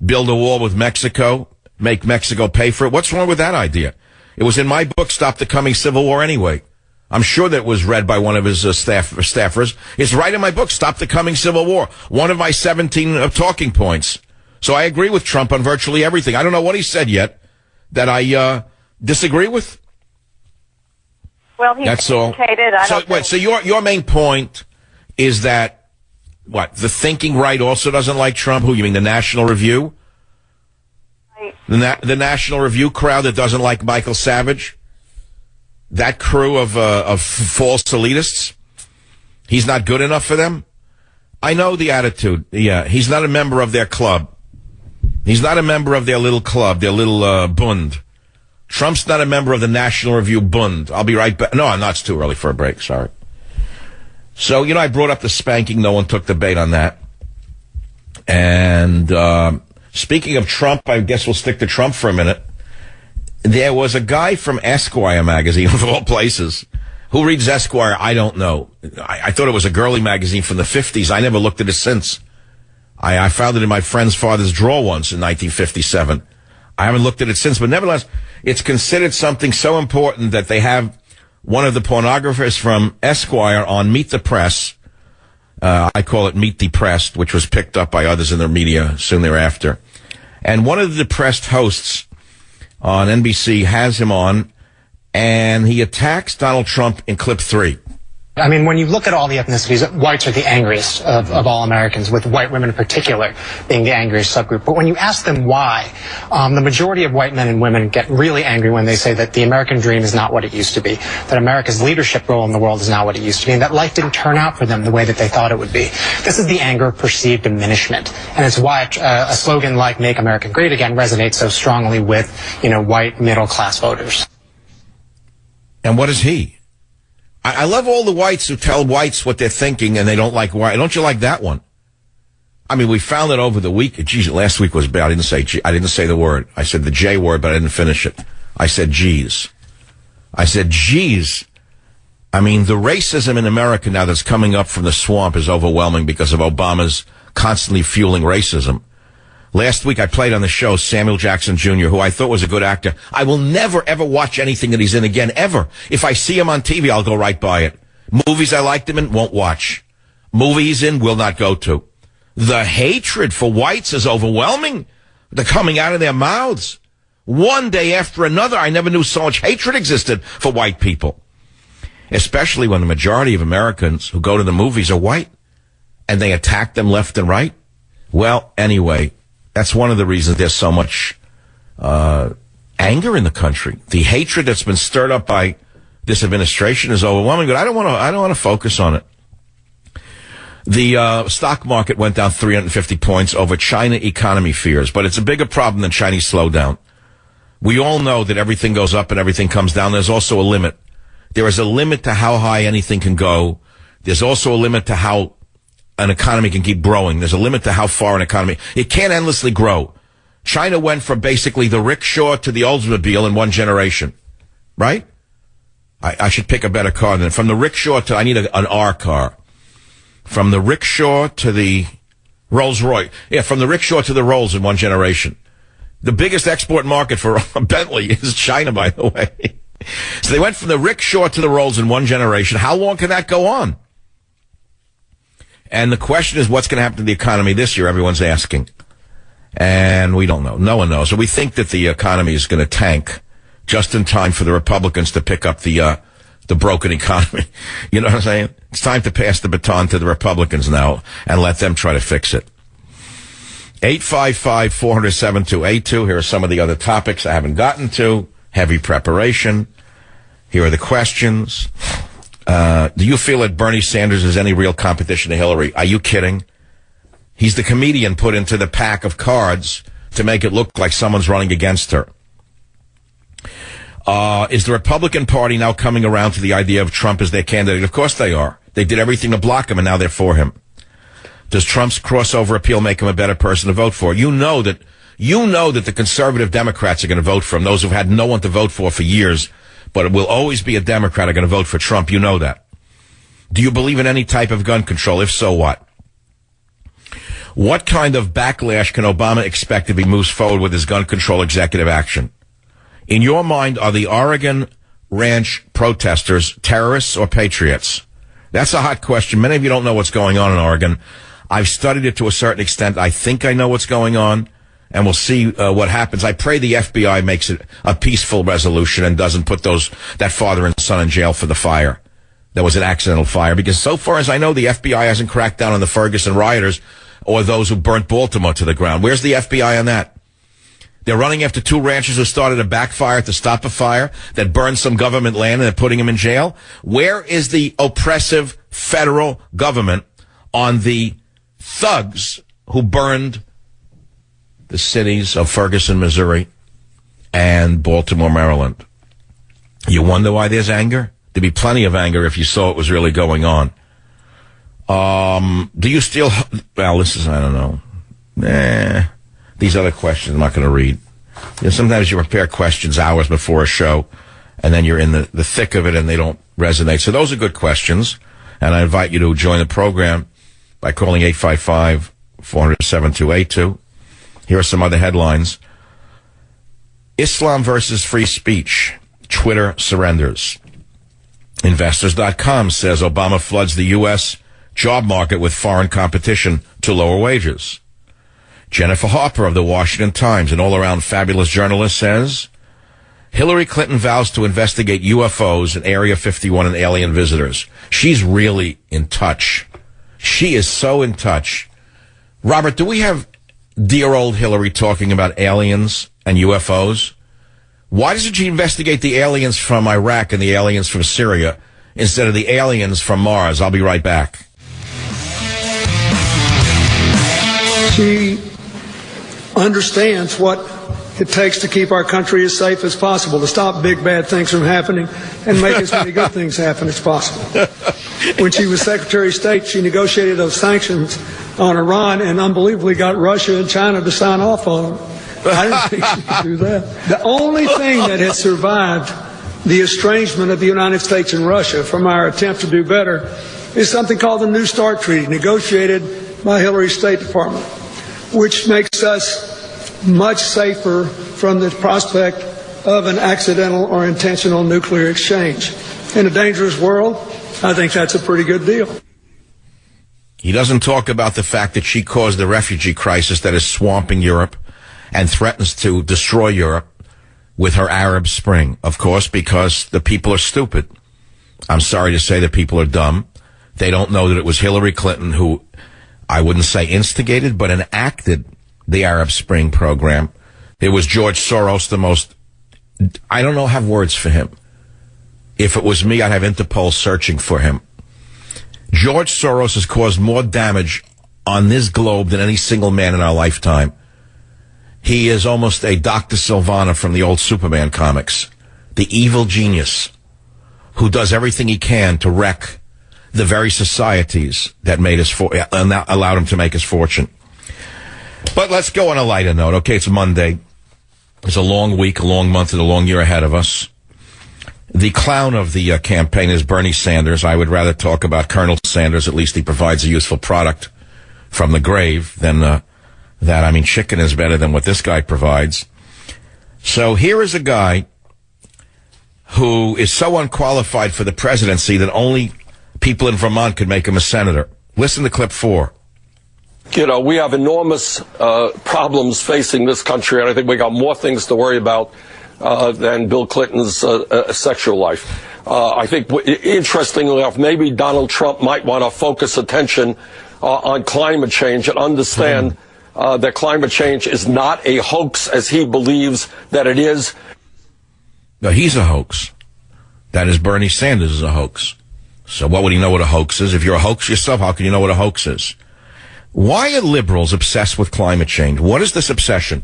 build a wall with Mexico, make Mexico pay for it. What's wrong with that idea? It was in my book, Stop the Coming Civil War, anyway. I'm sure that was read by one of his staffers. It's right in my book, Stop the Coming Civil War. One of my 17 talking points. So I agree with Trump on virtually everything. I don't know what he said yet that I disagree with. Well, he's That's all. educated. So your main point is that, what, the thinking right also doesn't like Trump? Who, you mean the National Review? Right. The National Review crowd that doesn't like Michael Savage? That crew of false elitists? He's not good enough for them? I know the attitude. Yeah, he's not a member of their club. He's not a member of their little club, their little Bund. Trump's not a member of the National Review Bund. I'll be right back. No, I'm not. It's too early for a break. Sorry. So, I brought up the spanking. No one took the bait on that. And speaking of Trump, I guess we'll stick to Trump for a minute. There was a guy from Esquire magazine, of all places. Who reads Esquire? I don't know. I thought it was a girly magazine from the 50s. I never looked at it since. I found it in my friend's father's drawer once in 1957. I haven't looked at it since, but nevertheless, it's considered something so important that they have one of the pornographers from Esquire on Meet the Press. I call it Meet the Pressed, which was picked up by others in the media soon thereafter. And one of the depressed hosts on NBC has him on, and he attacks Donald Trump in clip 3. I mean, when you look at all the ethnicities, whites are the angriest of all Americans, with white women in particular being the angriest subgroup. But when you ask them why, the majority of white men and women get really angry when they say that the American dream is not what it used to be, that America's leadership role in the world is not what it used to be, and that life didn't turn out for them the way that they thought it would be. This is the anger of perceived diminishment. And it's why a slogan like Make America Great Again resonates so strongly with, white middle-class voters. And what is he? I love all the whites who tell whites what they're thinking and they don't like white. Don't you like that one? I mean, we found it over the week. Geez, last week was bad. I didn't say the word. I said the J word, but I didn't finish it. I said geez. I mean, the racism in America now that's coming up from the swamp is overwhelming because of Obama's constantly fueling racism. Last week I played on the show Samuel Jackson Jr., who I thought was a good actor. I will never, ever watch anything that he's in again, ever. If I see him on TV, I'll go right by it. Movies I liked him in, won't watch. Movie he's in, will not go to. The hatred for whites is overwhelming. They're coming out of their mouths. One day after another, I never knew so much hatred existed for white people. Especially when the majority of Americans who go to the movies are white. And they attack them left and right. Well, anyway, that's one of the reasons there's so much anger in the country. The hatred that's been stirred up by this administration is overwhelming, but I don't want to focus on it. The stock market went down 350 points over China economy fears, but it's a bigger problem than Chinese slowdown. We all know that everything goes up and everything comes down. There's also a limit. There is a limit to how high anything can go. There's also a limit to how an economy can keep growing. There's a limit to how far an economy... It can't endlessly grow. China went from basically the rickshaw to the Oldsmobile in one generation. Right? I should pick a better car than... From the rickshaw to... I need an R car. From the rickshaw to the Rolls Royce. Yeah, from the rickshaw to the Rolls in one generation. The biggest export market for Bentley is China, by the way. So they went from the rickshaw to the Rolls in one generation. How long can that go on? And the question is, what's going to happen to the economy this year? Everyone's asking. And we don't know. No one knows. So we think that the economy is going to tank just in time for the Republicans to pick up the broken economy. You know what I'm saying? It's time to pass the baton to the Republicans now and let them try to fix it. 855-400-7282. Here are some of the other topics I haven't gotten to. Heavy preparation. Here are the questions. Do you feel that Bernie Sanders is any real competition to Hillary? Are you kidding? He's the comedian put into the pack of cards to make it look like someone's running against her. Is the Republican Party now coming around to the idea of Trump as their candidate? Of course they are. They did everything to block him, and now they're for him. Does Trump's crossover appeal make him a better person to vote for? You know that the conservative Democrats are going to vote for him, those who've had no one to vote for years, but it will always be a Democrat are going to vote for Trump. You know that. Do you believe in any type of gun control? If so, what? What kind of backlash can Obama expect if he moves forward with his gun control executive action? In your mind, are the Oregon ranch protesters terrorists or patriots? That's a hot question. Many of you don't know what's going on in Oregon. I've studied it to a certain extent. I think I know what's going on, and we'll see what happens. I pray the FBI makes it a peaceful resolution and doesn't put that father and son in jail for the fire. That was an accidental fire, because so far as I know, the FBI hasn't cracked down on the Ferguson rioters or those who burnt Baltimore to the ground. Where's the FBI on that? They're running after 2 ranchers who started a backfire to stop a fire that burned some government land and they're putting them in jail. Where is the oppressive federal government on the thugs who burned the cities of Ferguson, Missouri and Baltimore, Maryland? You wonder why there's anger? There'd be plenty of anger if you saw what was really going on. Do you still... Well, this is... I don't know. These other questions I'm not going to read. You know, sometimes you prepare questions hours before a show, and then you're in the thick of it, and they don't resonate. So those are good questions, and I invite you to join the program by calling 855-400-7282. Here are some other headlines. Islam versus free speech. Twitter surrenders. Investors.com says Obama floods the U.S. job market with foreign competition to lower wages. Jennifer Harper of the Washington Times, an all-around fabulous journalist, says Hillary Clinton vows to investigate UFOs in Area 51 and alien visitors. She's really in touch. She is so in touch. Robert, do we have dear old Hillary talking about aliens and UFOs? Why doesn't she investigate the aliens from Iraq and the aliens from Syria instead of the aliens from Mars? I'll be right back. She understands what it takes to keep our country as safe as possible, to stop big bad things from happening and make as many good things happen as possible. When she was Secretary of State, she negotiated those sanctions on Iran and unbelievably got Russia and China to sign off on them. I didn't think she could do that. The only thing that has survived the estrangement of the United States and Russia from our attempt to do better is something called the New START Treaty, negotiated by Hillary's State Department, which makes us much safer from the prospect of an accidental or intentional nuclear exchange. In a dangerous world, I think that's a pretty good deal. He doesn't talk about the fact that she caused the refugee crisis that is swamping Europe and threatens to destroy Europe with her Arab Spring, of course, because the people are stupid. I'm sorry to say the people are dumb. They don't know that it was Hillary Clinton who, I wouldn't say instigated, but enacted the Arab Spring program. It was George Soros, the most... I don't know, have words for him. If it was me, I'd have Interpol searching for him. George Soros has caused more damage on this globe than any single man in our lifetime. He is almost a Dr. Sylvana from the old Superman comics. The evil genius who does everything he can to wreck the very societies that made us allowed him to make his fortune. But let's go on a lighter note. Okay, it's Monday. It's a long week, a long month, and a long year ahead of us. The clown of the campaign is Bernie Sanders. I would rather talk about Colonel Sanders. At least he provides a useful product from the grave than that. I mean, chicken is better than what this guy provides. So here is a guy who is so unqualified for the presidency that only people in Vermont could make him a senator. Listen to clip 4. You know, we have enormous problems facing this country, and I think we got more things to worry about than Bill Clinton's sexual life. I think, interestingly enough, maybe Donald Trump might want to focus attention on climate change and understand that climate change is not a hoax as he believes that it is. No, he's a hoax. That is, Bernie Sanders is a hoax. So what would he know what a hoax is? If you're a hoax yourself, how can you know what a hoax is? Why are liberals obsessed with climate change? What is this obsession?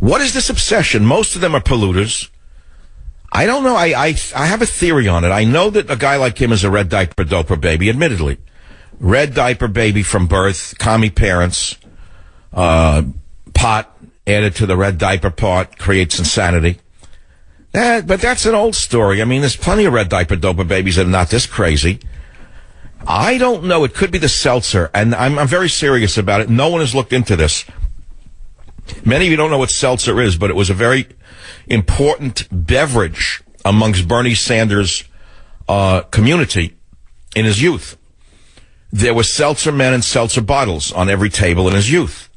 What is this obsession? Most of them are polluters. I don't know. I have a theory on it. I know that a guy like him is a red diaper doper baby, admittedly. Red diaper baby from birth, commie parents, pot added to the red diaper part creates insanity. But that's an old story. I mean, there's plenty of red diaper doper babies that are not this crazy. I don't know. It could be the seltzer, and I'm very serious about it. No one has looked into this. Many of you don't know what seltzer is, but it was a very important beverage amongst Bernie Sanders' community in his youth. there were seltzer men and seltzer bottles on every table in his youth.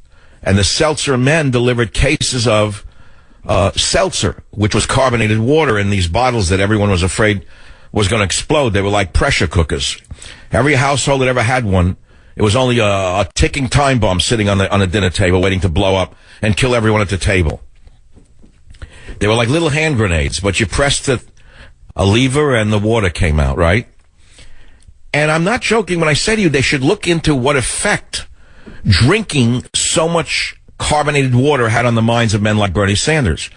And the seltzer men delivered cases of seltzer, which was carbonated water in these bottles that everyone was afraid was going to explode. They were like pressure cookers. Every household that ever had one, it was only a ticking time bomb sitting on a dinner table waiting to blow up and kill everyone at the table. They were like little hand grenades, but you pressed a lever and the water came out, right? And I'm not joking when I say to you they should look into what effect drinking so much carbonated water had on the minds of men like Bernie Sanders.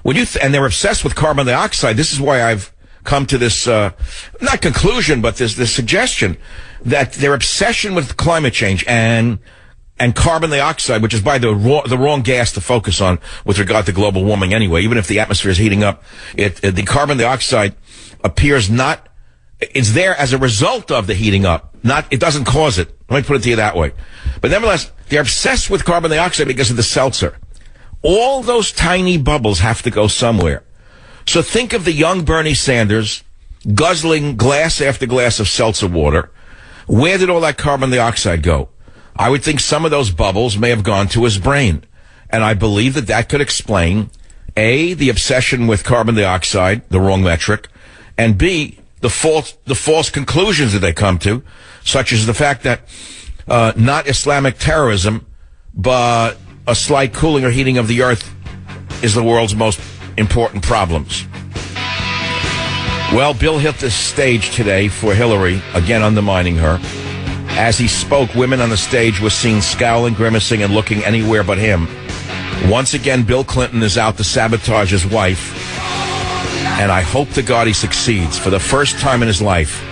And they're obsessed with carbon dioxide. This is why I've come to this, not conclusion, but this suggestion that their obsession with climate change and carbon dioxide, which is by the wrong gas to focus on with regard to global warming anyway, even if the atmosphere is heating up, the carbon dioxide appears not, it's there as a result of the heating up, it doesn't cause it. Let me put it to you that way. But nevertheless, they're obsessed with carbon dioxide because of the seltzer. All those tiny bubbles have to go somewhere. So think of the young Bernie Sanders guzzling glass after glass of seltzer water. Where did all that carbon dioxide go? I would think some of those bubbles may have gone to his brain. And I believe that could explain, A, the obsession with carbon dioxide, the wrong metric, and B, the false conclusions that they come to, such as the fact that not Islamic terrorism, but a slight cooling or heating of the earth is the world's most important problems. Well, Bill hit the stage today for Hillary, again undermining her. As he spoke, women on the stage were seen scowling, grimacing, and looking anywhere but him. Once again, Bill Clinton is out to sabotage his wife, and I hope to God he succeeds. For the first time in his life,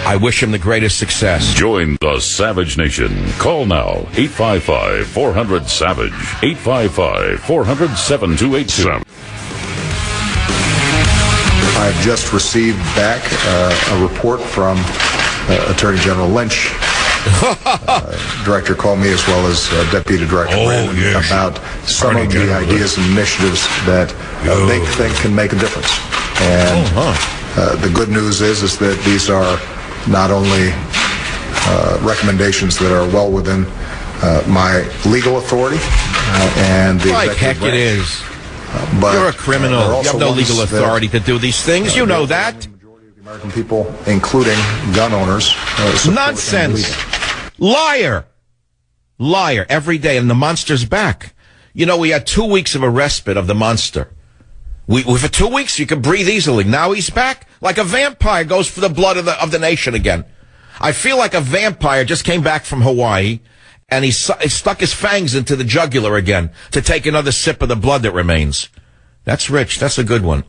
I wish him the greatest success. Join the Savage Nation. Call now, 855-400-SAVAGE, 855-400-7282. I've just received back a report from Attorney General Lynch. Director called me as well as Deputy Director Brandon about some of the ideas and initiatives that they think can make a difference. And the good news is that these are not only recommendations that are well within my legal authority and the like executive heck branch. It is. But you're a criminal. You have no legal authority to do these things. You know that. The majority of the American people, including gun owners, nonsense. Liar. Every day. And the monster's back. You know, we had 2 weeks of a respite of the monster. For 2 weeks, you could breathe easily. Now he's back like a vampire goes for the blood of the nation again. I feel like a vampire just came back from Hawaii and he stuck his fangs into the jugular again to take another sip of the blood that remains. That's rich. That's a good one.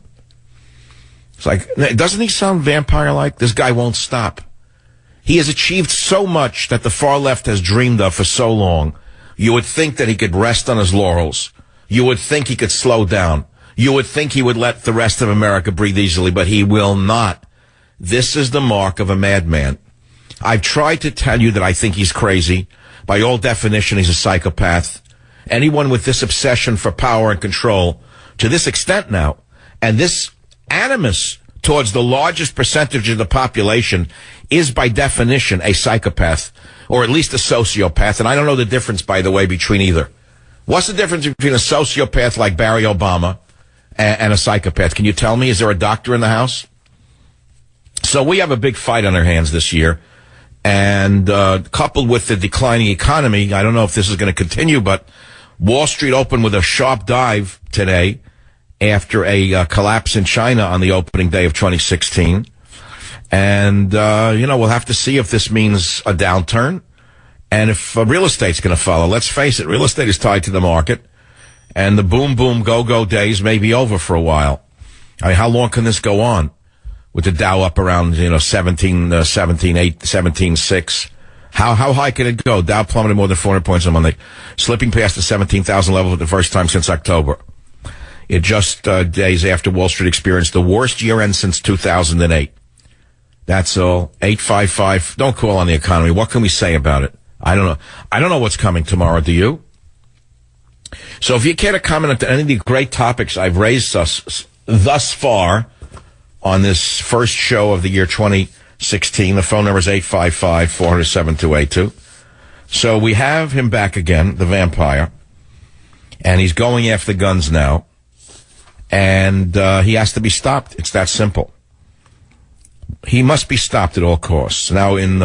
It's like, doesn't he sound vampire-like? This guy won't stop. He has achieved so much that the far left has dreamed of for so long. You would think that he could rest on his laurels. You would think he could slow down. You would think he would let the rest of America breathe easily, but he will not. This is the mark of a madman. I've tried to tell you that I think he's crazy. By all definition, he's a psychopath. Anyone with this obsession for power and control, to this extent now, and this animus towards the largest percentage of the population, is by definition a psychopath, or at least a sociopath. And I don't know the difference, by the way, between either. What's the difference between a sociopath like Barry Obama and a psychopath? Can you tell me? Is there a doctor in the house? So we have a big fight on our hands this year. And coupled with the declining economy, I don't know if this is going to continue, but Wall Street opened with a sharp dive today after a collapse in China on the opening day of 2016. And, we'll have to see if this means a downturn and if real estate's going to follow. Let's face it, real estate is tied to the market, and the boom, boom, go days may be over for a while. I mean, how long can this go on? With the Dow up around, 17.6. How high can it go? Dow plummeted more than 400 points on Monday, slipping past the 17,000 level for the first time since October. It just days after Wall Street experienced the worst year-end since 2008. That's all. 855. Don't call on the economy. What can we say about it? I don't know. I don't know what's coming tomorrow. Do you? So if you care to comment on any of the great topics I've raised thus far on this first show of the year 2017, 16. The phone number is 855-400-7282. So we have him back again, the vampire, and he's going after guns now, and he has to be stopped. It's that simple. He must be stopped at all costs. Now, in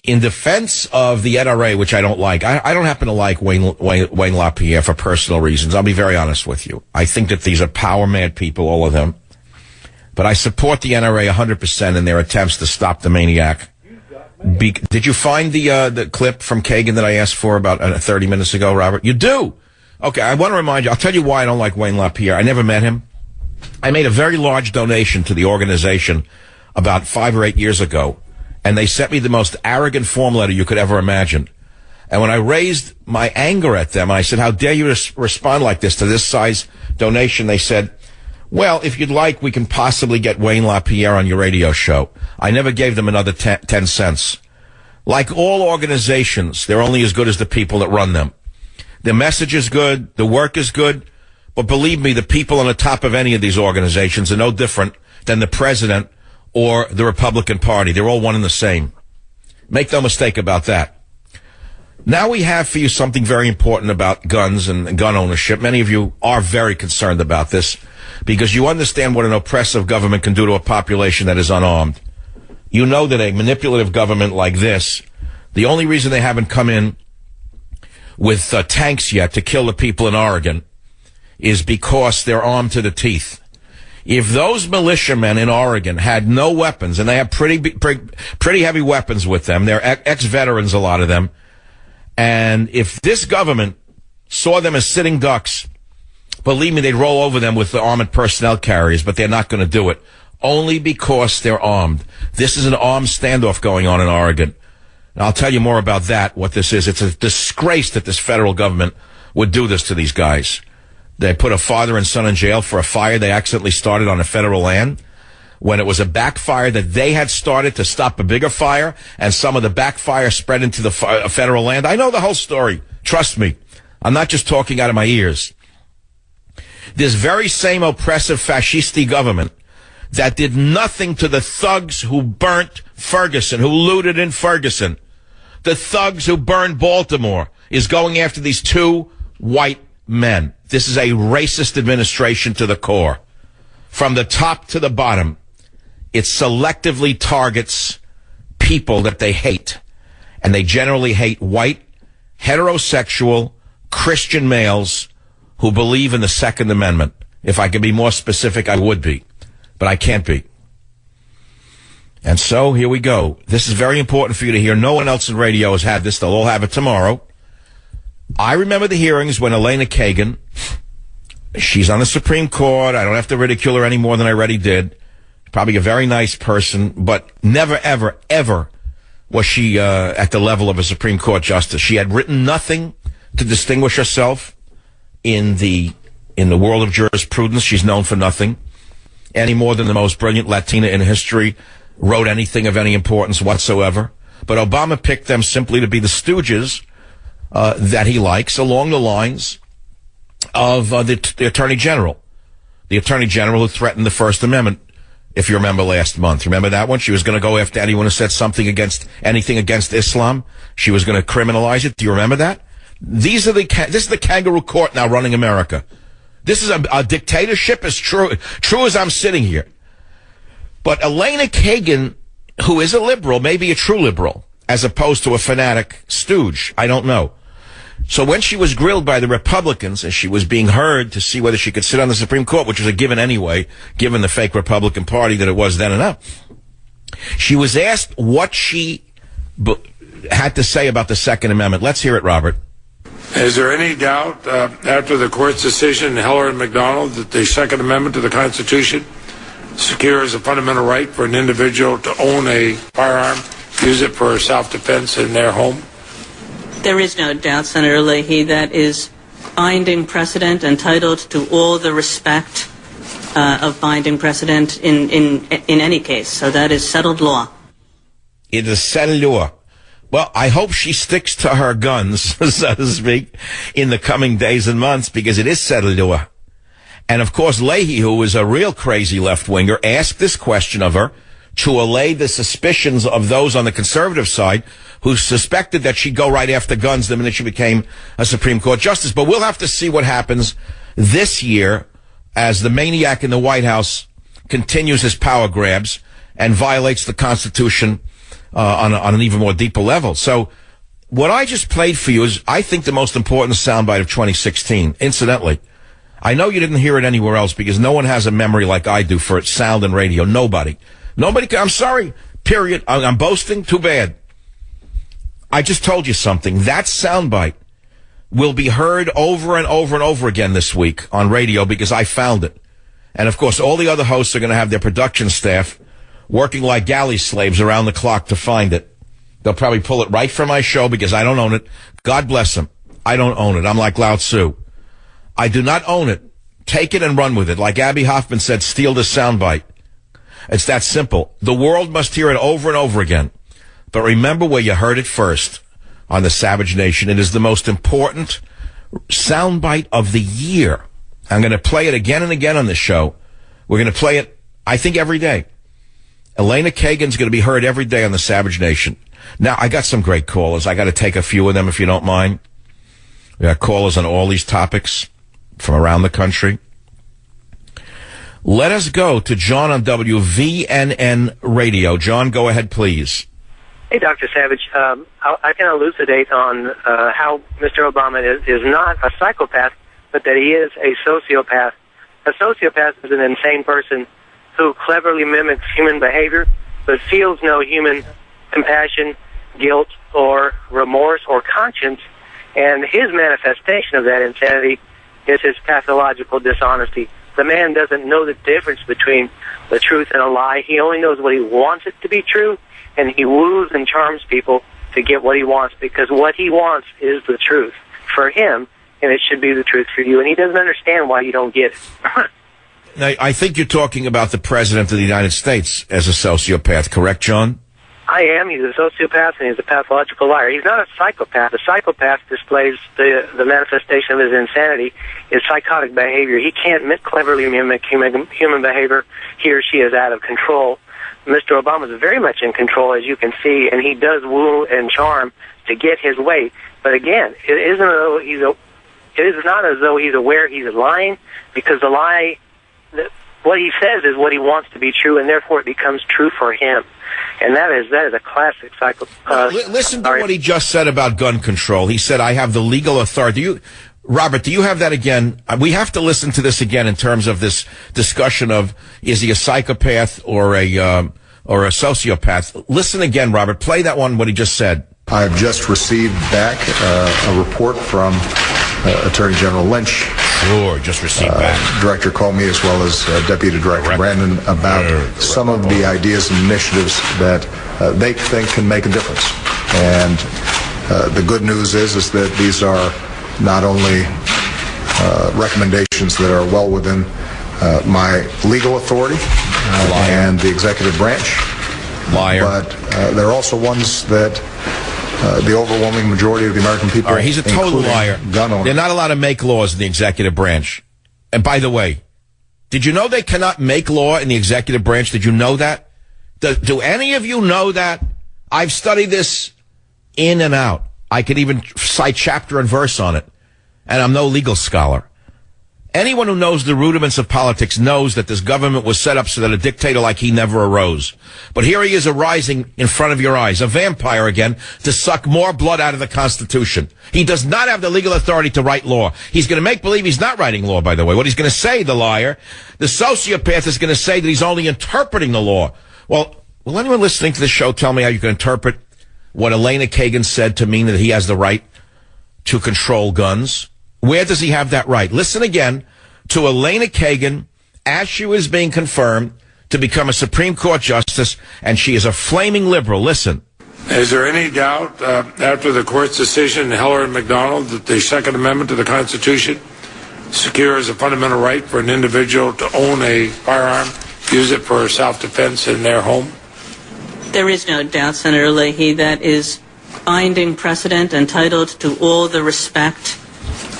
defense of the NRA, which I don't like, I don't happen to like Wayne LaPierre for personal reasons. I'll be very honest with you. I think that these are power-mad people, all of them. But I support the NRA 100% in their attempts to stop the maniac. Did you find the clip from Kagan that I asked for about 30 minutes ago, Robert? You do? Okay, I want to remind you. I'll tell you why I don't like Wayne LaPierre. I never met him. I made a very large donation to the organization about 5 or 8 years ago, and they sent me the most arrogant form letter you could ever imagine. And when I raised my anger at them, I said, how dare you respond like this to this size donation? They said, well, if you'd like, we can possibly get Wayne LaPierre on your radio show. I never gave them another 10 cents. Like all organizations, they're only as good as the people that run them. The message is good, the work is good, but believe me, the people on the top of any of these organizations are no different than the president or the Republican Party. They're all one and the same. Make no mistake about that. Now we have for you something very important about guns and gun ownership. Many of you are very concerned about this because you understand what an oppressive government can do to a population that is unarmed. You know that a manipulative government like this, the only reason they haven't come in with tanks yet to kill the people in Oregon is because they're armed to the teeth. If those militiamen in Oregon had no weapons, and they have pretty heavy weapons with them, they're ex-veterans, a lot of them, and if this government saw them as sitting ducks, believe me, they'd roll over them with the armored personnel carriers, but they're not going to do it, only because they're armed. This is an armed standoff going on in Oregon. And I'll tell you more about that, what this is. It's a disgrace that this federal government would do this to these guys. They put a father and son in jail for a fire they accidentally started on a federal land, when it was a backfire that they had started to stop a bigger fire, and some of the backfire spread into the federal land. I know the whole story. Trust me. I'm not just talking out of my ears. This very same oppressive fascisti government that did nothing to the thugs who burnt Ferguson, who looted in Ferguson, the thugs who burned Baltimore, is going after these two white men. This is a racist administration to the core. From the top to the bottom, it selectively targets people that they hate. And they generally hate white, heterosexual, Christian males who believe in the Second Amendment. If I could be more specific, I would be. But I can't be. And so, here we go. This is very important for you to hear. No one else in radio has had this. They'll all have it tomorrow. I remember the hearings when Elena Kagan, she's on the Supreme Court. I don't have to ridicule her any more than I already did. Probably a very nice person, but never, ever, ever was she at the level of a Supreme Court justice. She had written nothing to distinguish herself in the world of jurisprudence. She's known for nothing, any more than the most brilliant Latina in history wrote anything of any importance whatsoever. But Obama picked them simply to be the stooges that he likes, along the lines of the Attorney General. The Attorney General who threatened the First Amendment, if you remember last month. Remember that one? She was going to go after anyone who said anything against Islam. She was going to criminalize it. Do you remember that? This is the kangaroo court now running America. This is a dictatorship as true as I'm sitting here. But Elena Kagan, who is a liberal, maybe a true liberal, as opposed to a fanatic stooge, I don't know. So when she was grilled by the Republicans and she was being heard to see whether she could sit on the Supreme Court, which was a given anyway, given the fake Republican Party that it was then and now, she was asked what she had to say about the Second Amendment. Let's hear it, Robert. Is there any doubt after the court's decision in Heller and McDonald that the Second Amendment to the Constitution secures a fundamental right for an individual to own a firearm, use it for self-defense in their home? There is no doubt, Senator Leahy, that is binding precedent, entitled to all the respect of binding precedent in any case. So that is settled law. It is settled law. Well, I hope she sticks to her guns, so to speak, in the coming days and months, because it is settled law. And of course, Leahy, who is a real crazy left-winger, asked this question of her to allay the suspicions of those on the conservative side who suspected that she'd go right after guns the minute she became a Supreme Court justice. But we'll have to see what happens this year as the maniac in the White House continues his power grabs and violates the Constitution on an even more deeper level. So what I just played for you is, I think, the most important soundbite of 2016. Incidentally, I know you didn't hear it anywhere else because no one has a memory like I do for sound and radio. Nobody. I'm sorry. Period. I'm boasting. Too bad. I just told you something. That soundbite will be heard over and over and over again this week on radio because I found it. And, of course, all the other hosts are going to have their production staff working like galley slaves around the clock to find it. They'll probably pull it right from my show because I don't own it. God bless them. I don't own it. I'm like Lao Tzu. I do not own it. Take it and run with it. Like Abby Hoffman said, steal the soundbite. It's that simple. The world must hear it over and over again. But remember where you heard it first on the Savage Nation. It is the most important soundbite of the year. I'm going to play it again and again on this show. We're going to play it, I think, every day. Elena Kagan's going to be heard every day on the Savage Nation. Now, I got some great callers. I got to take a few of them if you don't mind. We got callers on all these topics from around the country. Let us go to John on WVNN Radio. John, go ahead, please. Hey, Dr. Savage. I can elucidate on how Mr. Obama is not a psychopath, but that he is a sociopath. A sociopath is an insane person who cleverly mimics human behavior, but feels no human compassion, guilt, or remorse, or conscience. And his manifestation of that insanity is his pathological dishonesty. The man doesn't know the difference between the truth and a lie. He only knows what he wants it to be true, and he woos and charms people to get what he wants, because what he wants is the truth for him, and it should be the truth for you. And he doesn't understand why you don't get it. Now, I think you're talking about the President of the United States as a sociopath, correct, John? I am. He's a sociopath, and he's a pathological liar. He's not a psychopath. A psychopath displays the manifestation of his insanity, his psychotic behavior. He can't cleverly mimic human behavior. He or she is out of control. Mr. Obama is very much in control, as you can see, and he does woo and charm to get his way. But again, it is not as though he's aware he's lying, because the lie, what he says is what he wants to be true, and therefore it becomes true for him. And that is a classic psychopath. Listen to what he just said about gun control. He said, I have the legal authority. Robert, do you have that again? We have to listen to this again in terms of this discussion of, is he a psychopath or a sociopath? Listen again, Robert. Play that one, what he just said. I've just received back a report from Attorney General Lynch. Sure, just received back. Director Comey, as well as Deputy Director Brandon, about some of the ideas and initiatives that they think can make a difference. And the good news is that these are not only recommendations that are well within my legal authority and the executive branch, but they're also ones that the overwhelming majority of the American people, all right, he's a total liar. Gun owners. They're not allowed to make laws in the executive branch. And by the way, did you know they cannot make law in the executive branch? Did you know that? Do any of you know that? I've studied this in and out. I could even cite chapter and verse on it. And I'm no legal scholar. Anyone who knows the rudiments of politics knows that this government was set up so that a dictator like he never arose. But here he is arising in front of your eyes, a vampire again, to suck more blood out of the Constitution. He does not have the legal authority to write law. He's going to make believe he's not writing law, by the way. What he's going to say, the liar, the sociopath is going to say that he's only interpreting the law. Well, will anyone listening to this show tell me how you can interpret what Elena Kagan said to mean that he has the right to control guns? Where does he have that right? Listen again to Elena Kagan as she was being confirmed to become a Supreme Court justice, and she is a flaming liberal. Listen. Is there any doubt after the court's decision in Heller and McDonald that the Second Amendment to the Constitution secures a fundamental right for an individual to own a firearm, use it for self-defense in their home? There is no doubt, Senator Leahy, that is binding precedent, entitled to all the respect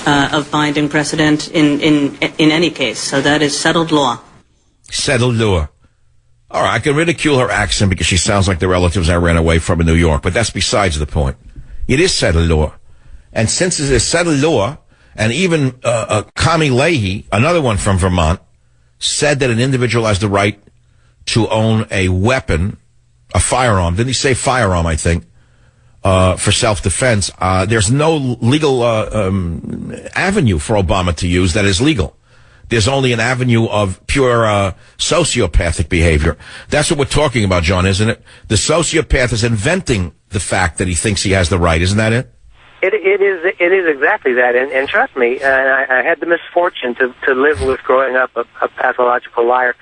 of binding precedent in any case. So that is settled law. Settled law. All right, I can ridicule her accent because she sounds like the relatives I ran away from in New York, but that's besides the point. It is settled law. And since it is settled law, and even Kami Leahy, another one from Vermont, said that an individual has the right to own a weapon, a firearm. Didn't he say firearm, I think, for self-defense? There's no legal avenue for Obama to use that is legal. There's only an avenue of pure sociopathic behavior. That's what we're talking about, John, isn't it? The sociopath is inventing the fact that he thinks he has the right. Isn't that it? It is exactly that. And trust me, I had the misfortune to live with growing up a pathological liar.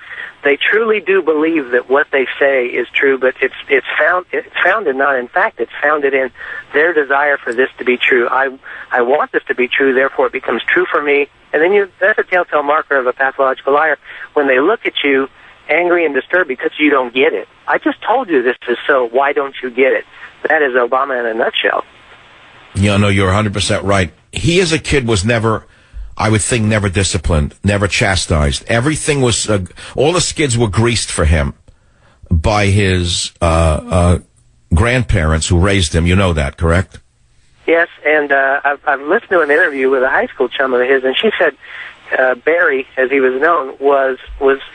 They truly do believe that what they say is true, but it's founded not in fact. It's founded in their desire for this to be true. I want this to be true, therefore it becomes true for me. And then that's a telltale marker of a pathological liar. When they look at you angry and disturbed because you don't get it. I just told you this is so. Why don't you get it? That is Obama in a nutshell. Yeah, no, you're 100% right. He as a kid was never, I would think, never disciplined, never chastised. Everything was, all the skids were greased for him by his grandparents who raised him. You know that, correct? Yes, and I've listened to an interview with a high school chum of his, and she said Barry, as he was known, was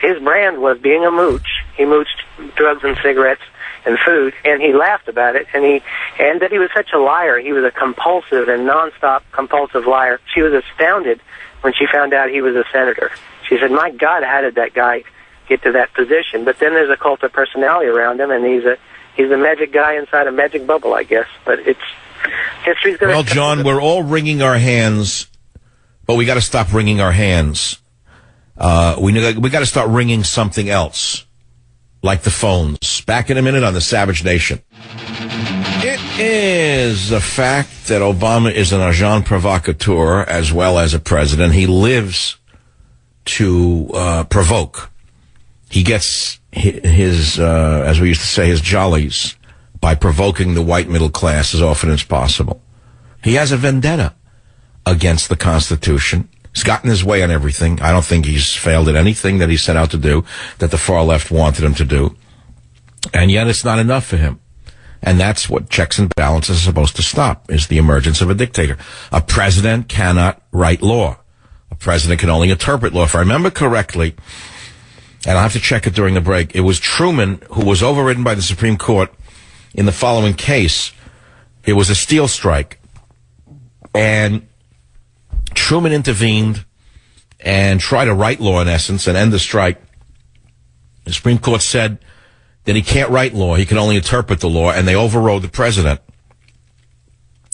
his brand was being a mooch. He mooched drugs and cigarettes and food, and he laughed about it, and that he was such a liar. He was a compulsive and nonstop compulsive liar. She was astounded when she found out he was a senator. She said, "My God, how did that guy get to that position?" But then there's a cult of personality around him, and he's a magic guy inside a magic bubble, I guess. But history's going to. Well, John, we're all wringing our hands, but we got to stop wringing our hands. We got to start wringing something else, like the phones. Back in a minute on the Savage Nation. It is a fact that Obama is an agent provocateur as well as a president. He lives to provoke. He gets his as we used to say, his jollies by provoking the white middle class as often as possible. He has a vendetta against the Constitution. He's gotten his way on everything. I don't think he's failed at anything that he set out to do, that the far left wanted him to do. And yet it's not enough for him. And that's what checks and balances are supposed to stop, is the emergence of a dictator. A president cannot write law. A president can only interpret law. If I remember correctly, and I'll have to check it during the break, it was Truman who was overridden by the Supreme Court in the following case. It was a steel strike. And Truman intervened and tried to write law, in essence, and end the strike. The Supreme Court said that he can't write law. He can only interpret the law, and they overrode the president.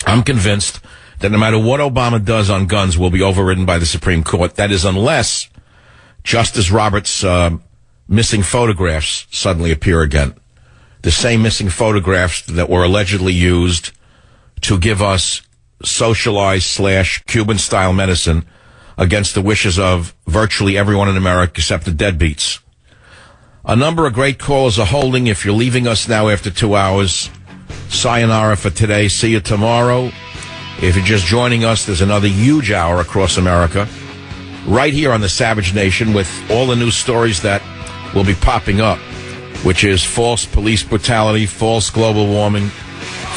I'm convinced that no matter what Obama does on guns will be overridden by the Supreme Court. That is, unless Justice Roberts' missing photographs suddenly appear again. The same missing photographs that were allegedly used to give us socialized / Cuban-style medicine against the wishes of virtually everyone in America except the deadbeats. A number of great callers are holding. If you're leaving us now after 2 hours, sayonara for today. See you tomorrow. If you're just joining us, there's another huge hour across America, right here on the Savage Nation, with all the news stories that will be popping up, which is false police brutality, false global warming,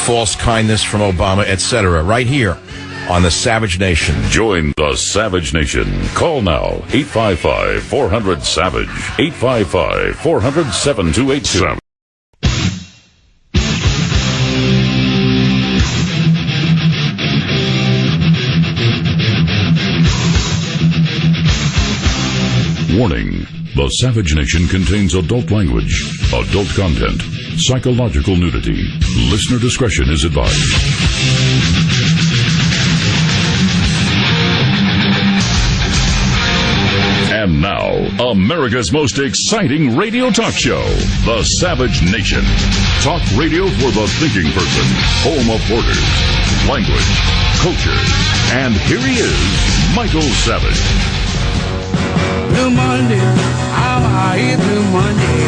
false kindness from Obama, etc. Right here on the Savage Nation. Join the Savage Nation. Call now, 855-400-SAVAGE, 855-400-7282. Warning. The Savage Nation contains adult language, adult content, psychological nudity. Listener discretion is advised. And now, America's most exciting radio talk show, The Savage Nation. Talk radio for the thinking person, home of borders, language, culture. And here he is, Michael Savage. Blue Monday, I'm out here Blue Monday.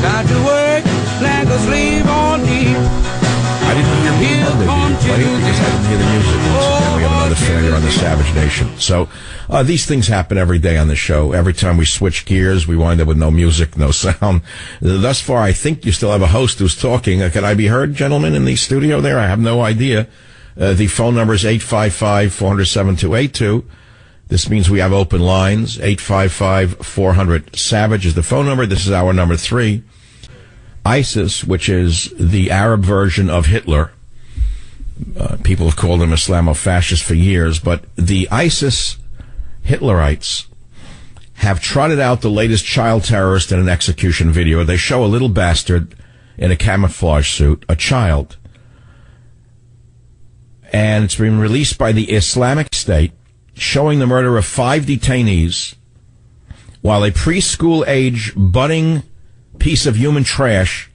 Got to work like a slave all day. I didn't hear Blue Monday being played because I didn't hear the music. Once again, we have another failure on the Savage Nation. So These things happen every day on the show. Every time we switch gears, we wind up with no music, no sound. Thus far, I think you still have a host who's talking. Can I be heard, gentlemen, in the studio there? I have no idea. The phone number is 855-400-7282. This means we have open lines. 855-400-SAVAGE is the phone number. This is our number 3. ISIS, which is the Arab version of Hitler. People have called him Islamofascist for years, but the ISIS Hitlerites have trotted out the latest child terrorist in an execution video. They show a little bastard in a camouflage suit, a child. And it's been released by the Islamic State, showing the murder of 5 detainees, while a preschool-age budding piece of human trash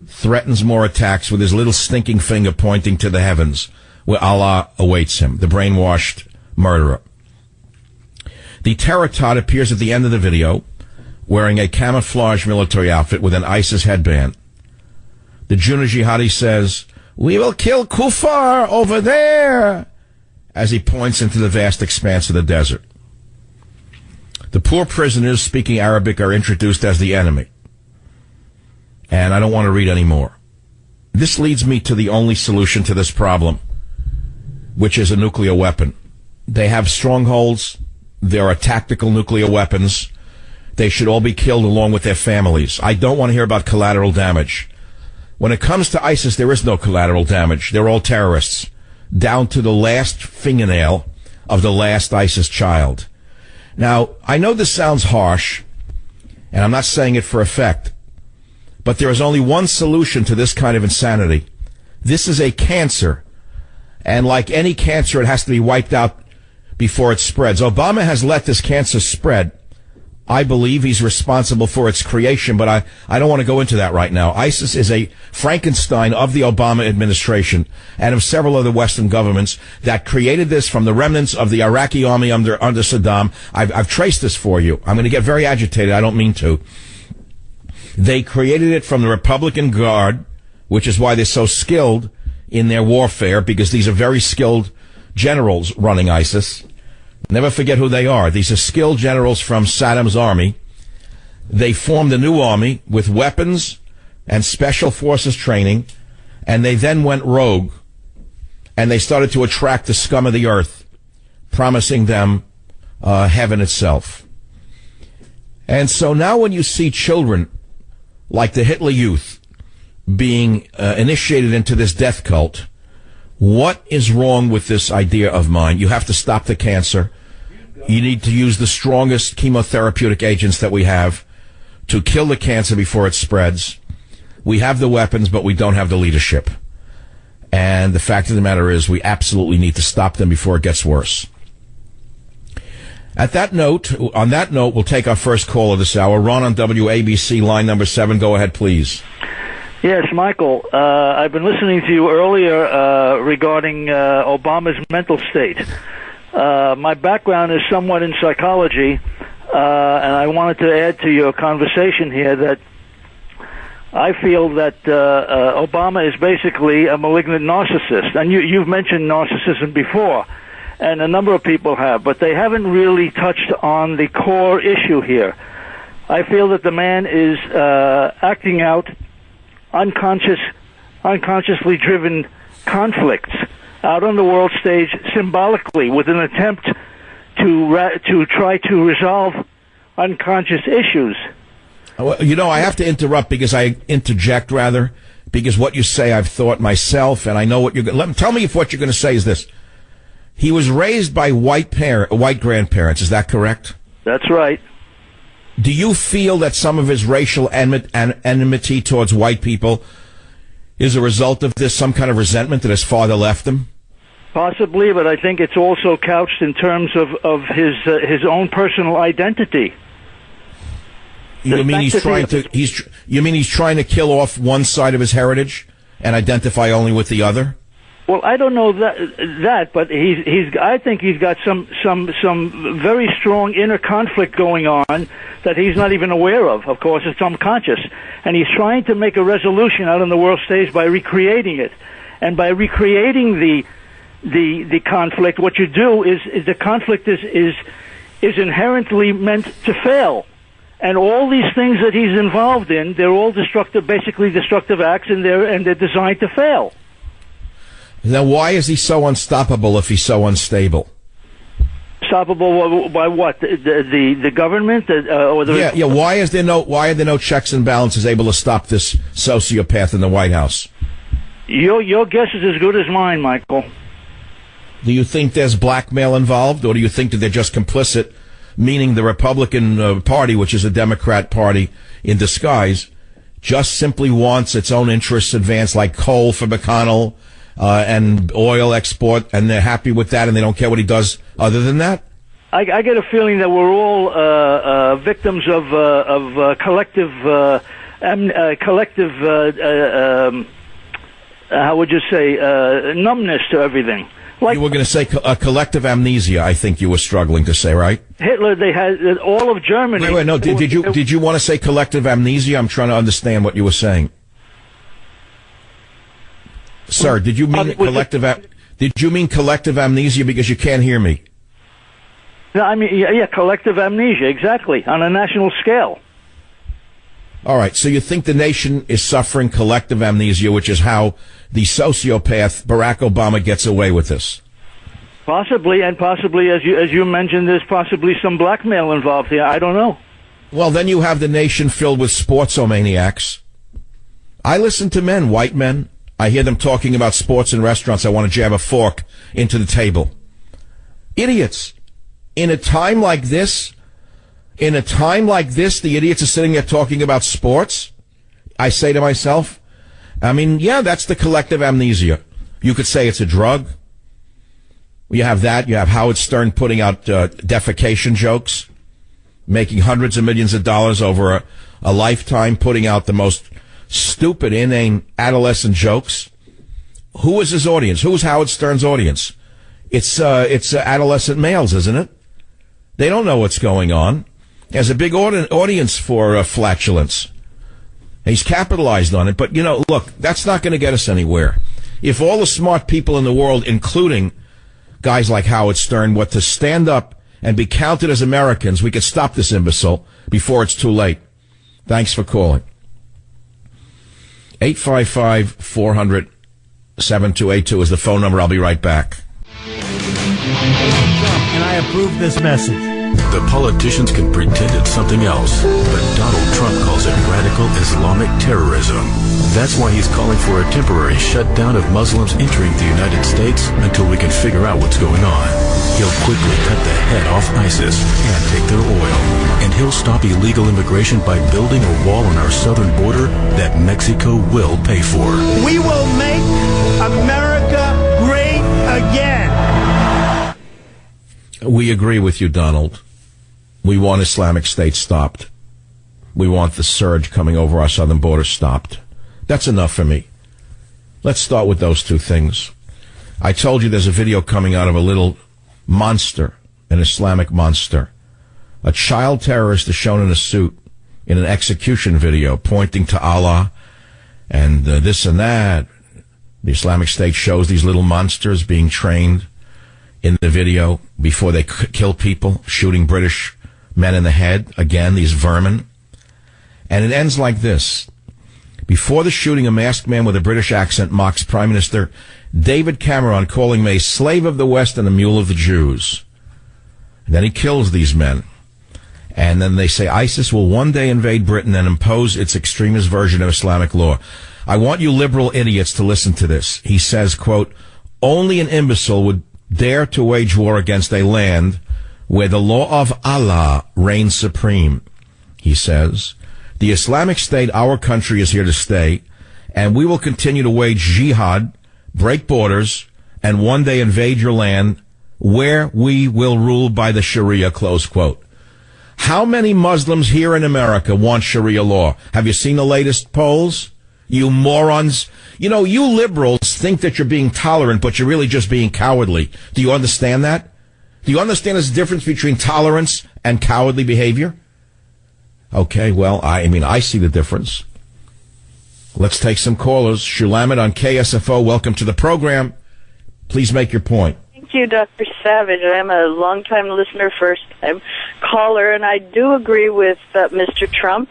threatens more attacks with his little stinking finger pointing to the heavens, where Allah awaits him, the brainwashed murderer. The terror tot appears at the end of the video, wearing a camouflage military outfit with an ISIS headband. The Junta jihadi says, "We will kill Kufar over there," as he points into the vast expanse of the desert. The poor prisoners speaking Arabic are introduced as the enemy. And I don't want to read any more. This leads me to the only solution to this problem, which is a nuclear weapon. They have strongholds. There are tactical nuclear weapons. They should all be killed along with their families. I don't want to hear about collateral damage. When it comes to ISIS, there is no collateral damage. They're all terrorists, down to the last fingernail of the last ISIS child. Now, I know this sounds harsh, and I'm not saying it for effect, but there is only one solution to this kind of insanity. This is a cancer, and like any cancer, it has to be wiped out before it spreads. Obama has let this cancer spread. I believe he's responsible for its creation, but I don't want to go into that right now. ISIS is a Frankenstein of the Obama administration and of several other Western governments that created this from the remnants of the Iraqi army under Saddam. I've traced this for you. I'm going to get very agitated. I don't mean to. They created it from the Republican Guard, which is why they're so skilled in their warfare, because these are very skilled generals running ISIS. Never forget who they are. These are skilled generals from Saddam's army. They formed a new army with weapons and special forces training, and they then went rogue, and they started to attract the scum of the earth, promising them heaven itself. And so now when you see children like the Hitler Youth being initiated into this death cult, what is wrong with this idea of mine? You have to stop the cancer. You need to use the strongest chemotherapeutic agents that we have to kill the cancer before it spreads. We have the weapons, but we don't have the leadership. And the fact of the matter is we absolutely need to stop them before it gets worse. On that note, we'll take our first call of this hour. Ron on WABC, line number 7. Go ahead, please. Yes, Michael, I've been listening to you earlier regarding Obama's mental state. My background is somewhat in psychology, and I wanted to add to your conversation here that I feel that Obama is basically a malignant narcissist. And you've mentioned narcissism before, and a number of people have, but they haven't really touched on the core issue here. I feel that the man is acting out unconsciously driven conflicts out on the world stage symbolically with an attempt to try to resolve unconscious issues. Well, I have to interrupt because what you say I've thought myself, and I know what you're going to... Tell me if what you're going to say is this. He was raised by white grandparents, is that correct? That's right. Do you feel that some of his racial enmity towards white people is a result of this, some kind of resentment that his father left him? Possibly, but I think it's also couched in terms of his own personal identity. You mean he's trying to kill off one side of his heritage and identify only with the other? Well, I don't know that, but I think he's got some very strong inner conflict going on that he's not even aware of. Of course, it's unconscious, and he's trying to make a resolution out on the world stage by recreating it, and by recreating the conflict. What you do is the conflict is is inherently meant to fail. And all these things that he's involved in, they're all basically destructive acts, and they're designed to fail. Now, why is he so unstoppable if he's so unstable? Unstoppable by what? The government or the yeah. Why are there no checks and balances able to stop this sociopath in the White House? Your guess is as good as mine, Michael. Do you think there's blackmail involved, or do you think that they're just complicit? Meaning the Republican Party, which is a Democrat party in disguise, just simply wants its own interests advanced, like coal for McConnell and oil export, and they're happy with that, and they don't care what he does other than that? I get a feeling that we're all victims of collective, how would you say, numbness to everything. Like, you were going to say a collective amnesia, I think you were struggling to say, right? Hitler, they had all of Germany. Wait, no, did you want to say collective amnesia? I'm trying to understand what you were saying. Sir, did you mean collective amnesia because you can't hear me? No, I mean, yeah, collective amnesia, exactly, on a national scale. All right, so you think the nation is suffering collective amnesia, which is how the sociopath Barack Obama gets away with this? Possibly, and possibly, as you mentioned, there's possibly some blackmail involved here. I don't know. Well, then you have the nation filled with sportsomaniacs. I listen to men, white men. I hear them talking about sports in restaurants. I want to jab a fork into the table. Idiots. In a time like this, the idiots are sitting there talking about sports. I say to myself, yeah, that's the collective amnesia. You could say it's a drug. You have that. You have Howard Stern putting out defecation jokes, making hundreds of millions of dollars over a lifetime, putting out the most stupid, inane adolescent jokes. Who is his audience? Who's Howard Stern's audience? It's adolescent males, isn't it? They don't know what's going on. Has a big audience for flatulence. He's capitalized on it. But, look, that's not going to get us anywhere. If all the smart people in the world, including guys like Howard Stern, were to stand up and be counted as Americans, we could stop this imbecile before it's too late. Thanks for calling. 855-400-7282 is the phone number. I'll be right back. And I approve this message. The politicians can pretend it's something else, but Donald Trump calls it radical Islamic terrorism. That's why he's calling for a temporary shutdown of Muslims entering the United States until we can figure out what's going on. He'll quickly cut the head off ISIS and take their oil. And he'll stop illegal immigration by building a wall on our southern border that Mexico will pay for. We will make America great again. We agree with you, Donald. We want Islamic State stopped. We want the surge coming over our southern border stopped. That's enough for me. Let's start with those two things. I told you there's a video coming out of a little monster, an Islamic monster. A child terrorist is shown in a suit in an execution video pointing to Allah and this and that. The Islamic State shows these little monsters being trained in the video before they kill people, shooting British men in the head. Again, these vermin. And it ends like this. Before the shooting, a masked man with a British accent mocks Prime Minister David Cameron, calling him a slave of the West and a mule of the Jews. And then he kills these men. And then they say ISIS will one day invade Britain and impose its extremist version of Islamic law. I want you liberal idiots to listen to this. He says, quote, only an imbecile would dare to wage war against a land where the law of Allah reigns supreme. He says, the Islamic State, our country, is here to stay, and we will continue to wage jihad, break borders, and one day invade your land where we will rule by the Sharia, close quote. How many Muslims here in America want Sharia law? Have you seen the latest polls? You morons. You liberals think that you're being tolerant, but you're really just being cowardly. Do you understand that? Do you understand there's a difference between tolerance and cowardly behavior? Okay, well, I see the difference. Let's take some callers. Shulamit on KSFO, welcome to the program. Please make your point. Thank thank you, Dr. Savage. I'm a long-time listener, first-time caller, and I do agree with Mr. Trump,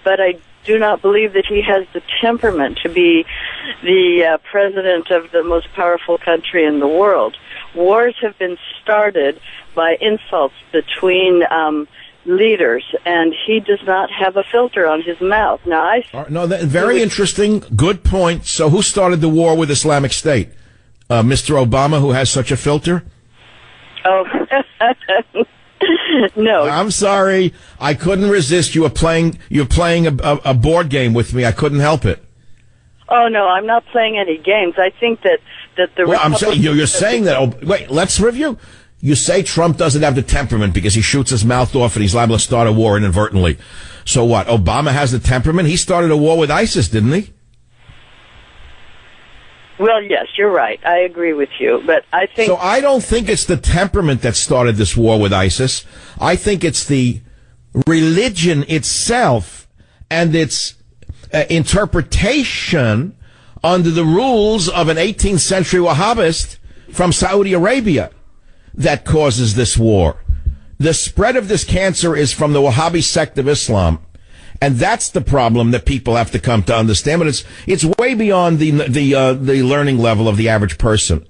but I do not believe that he has the temperament to be the president of the most powerful country in the world. Wars have been started by insults between leaders, and he does not have a filter on his mouth. Now, very interesting. Good point. So who started the war with Islamic State? Mr. Obama, who has such a filter? Oh, no. I'm sorry. I couldn't resist. You're playing a board game with me. I couldn't help it. Oh, no, I'm not playing any games. I think that the Well, I'm saying, you're saying that. Oh, wait, let's review. You say Trump doesn't have the temperament because he shoots his mouth off and he's liable to start a war inadvertently. So what? Obama has the temperament? He started a war with ISIS, didn't he? Well, yes, you're right. I agree with you. But I think... So I don't think it's the temperament that started this war with ISIS. I think it's the religion itself and its interpretation under the rules of an 18th century Wahhabist from Saudi Arabia that causes this war. The spread of this cancer is from the Wahhabi sect of Islam. And that's the problem that people have to come to understand. But it's way beyond the learning level of the average person.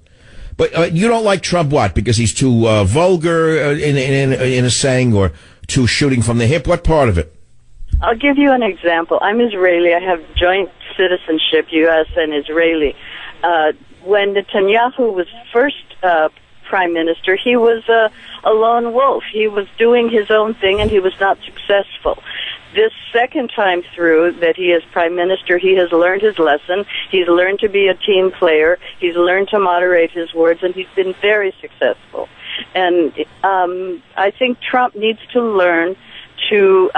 But you don't like Trump, what? Because he's too vulgar in a saying, or too shooting from the hip? What part of it? I'll give you an example. I'm Israeli. I have joint citizenship, U.S. and Israeli. When Netanyahu was first prime minister, he was a lone wolf. He was doing his own thing, and he was not successful. This second time through that he is prime minister, he has learned his lesson. He's learned to be a team player. He's learned to moderate his words, and he's been very successful. And I think Trump needs to learn to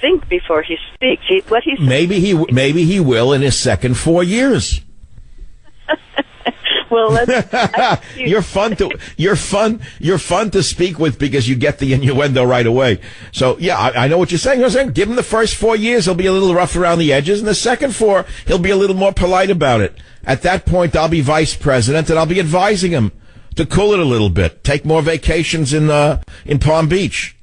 think before he speaks. Maybe he will in his second 4 years. Well, you're fun to speak with because you get the innuendo right away. So yeah, I know what you're saying. Give him the first 4 years, he'll be a little rough around the edges, and the second 4, he'll be a little more polite about it. At that point, I'll be vice president, and I'll be advising him to cool it a little bit, take more vacations in Palm Beach.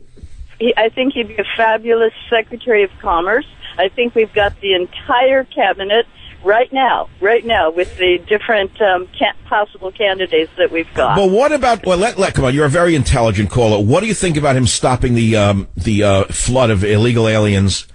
I think he'd be a fabulous Secretary of Commerce. I think we've got the entire cabinet right now with the different possible candidates that we've got. But what about, come on, you're a very intelligent caller. What do you think about him stopping the flood of illegal aliens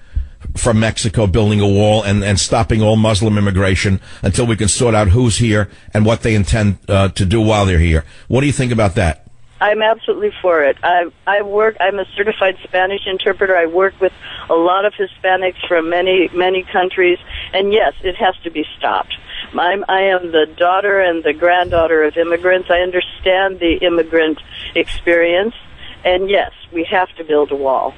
from Mexico, building a wall and stopping all Muslim immigration until we can sort out who's here and what they intend to do while they're here? What do you think about that? I'm absolutely for it. I'm a certified Spanish interpreter. I work with a lot of Hispanics from many, many countries, and yes, it has to be stopped. I am the daughter and the granddaughter of immigrants. I understand the immigrant experience, and yes, we have to build a wall.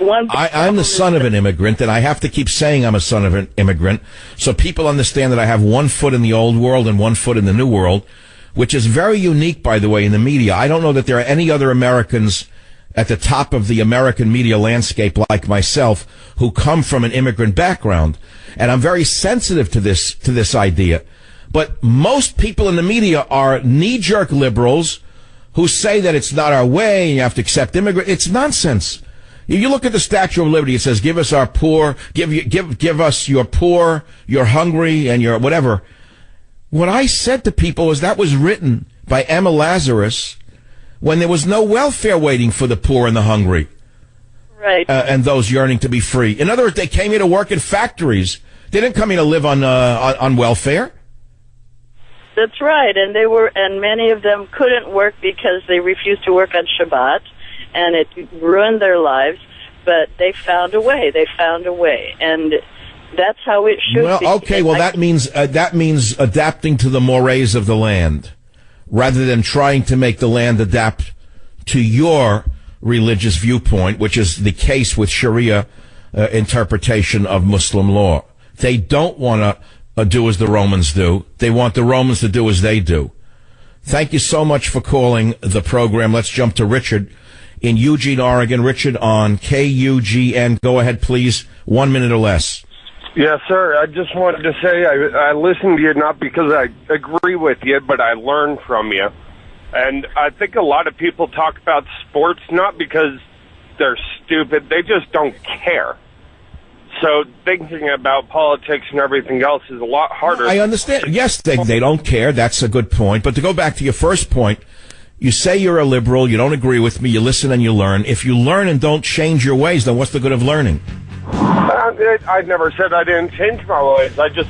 I'm the son of an immigrant, and I have to keep saying I'm a son of an immigrant, so people understand that I have 1 foot in the old world and 1 foot in the new world, which is very unique, by the way, in the media. I don't know that there are any other Americans at the top of the American media landscape like myself who come from an immigrant background. And I'm very sensitive to this idea. But most people in the media are knee-jerk liberals who say that it's not our way and you have to accept immigrants. It's nonsense. You look at the Statue of Liberty, it says, give us our poor, give us your poor, your hungry, and your whatever. What I said to people was that was written by Emma Lazarus when there was no welfare waiting for the poor and the hungry. Right. And those yearning to be free. In other words, they came here to work in factories. They didn't come here to live on welfare. That's right. And many of them couldn't work because they refused to work on Shabbat, and it ruined their lives, but they found a way. And that's how it should be. Well, okay. Well, that means adapting to the mores of the land, rather than trying to make the land adapt to your religious viewpoint, which is the case with Sharia interpretation of Muslim law. They don't want to do as the Romans do. They want the Romans to do as they do. Thank you so much for calling the program. Let's jump to Richard in Eugene, Oregon. Richard on KUGN. Go ahead, please. 1 minute or less. Yes, sir. I just wanted to say I listen to you not because I agree with you, but I learn from you. And I think a lot of people talk about sports not because they're stupid, they just don't care. So thinking about politics and everything else is a lot harder. I understand. Yes, they don't care. That's a good point. But to go back to your first point, you say you're a liberal, you don't agree with me, you listen and you learn. If you learn and don't change your ways, then what's the good of learning? I never said I didn't change my ways. I just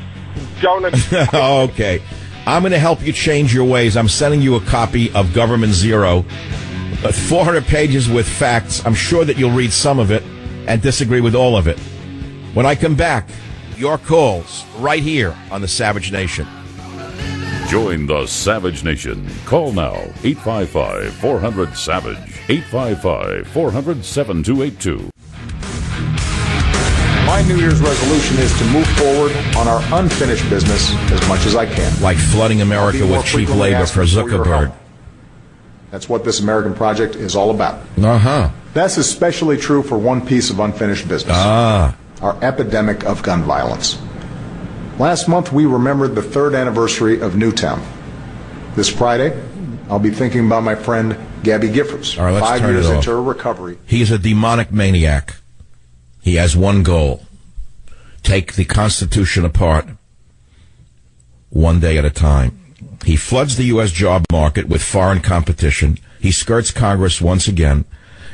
don't agree. Okay. I'm going to help you change your ways. I'm sending you a copy of Government Zero, 400 pages with facts. I'm sure that you'll read some of it and disagree with all of it. When I come back, your calls right here on the Savage Nation. Join the Savage Nation. Call now, 855-400-SAVAGE, 855-400-7282. My New Year's resolution is to move forward on our unfinished business as much as I can. Like flooding America with cheap labor for Zuckerberg. That's what this American project is all about. Uh-huh. That's especially true for one piece of unfinished business. Our epidemic of gun violence. Last month, we remembered the 3rd anniversary of Newtown. This Friday, I'll be thinking about my friend Gabby Giffords, All right, let's 5 turn years it off. into her recovery. He's a demonic maniac. He has one goal: take the Constitution apart one day at a time. He floods the U.S. job market with foreign competition. He skirts Congress once again.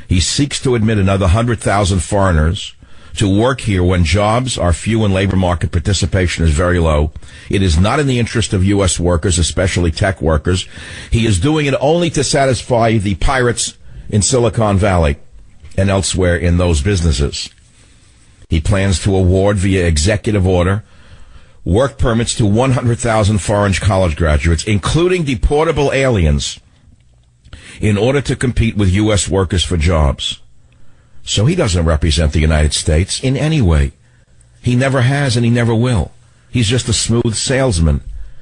He seeks to admit another 100,000 foreigners to work here when jobs are few and labor market participation is very low. It is not in the interest of U.S. workers, especially tech workers. He is doing it only to satisfy the pirates in Silicon Valley and elsewhere in those businesses. He plans to award via executive order work permits to 100,000 foreign college graduates, including deportable aliens, in order to compete with U.S. workers for jobs. So he doesn't represent the United States in any way. He never has and he never will. He's just a smooth salesman.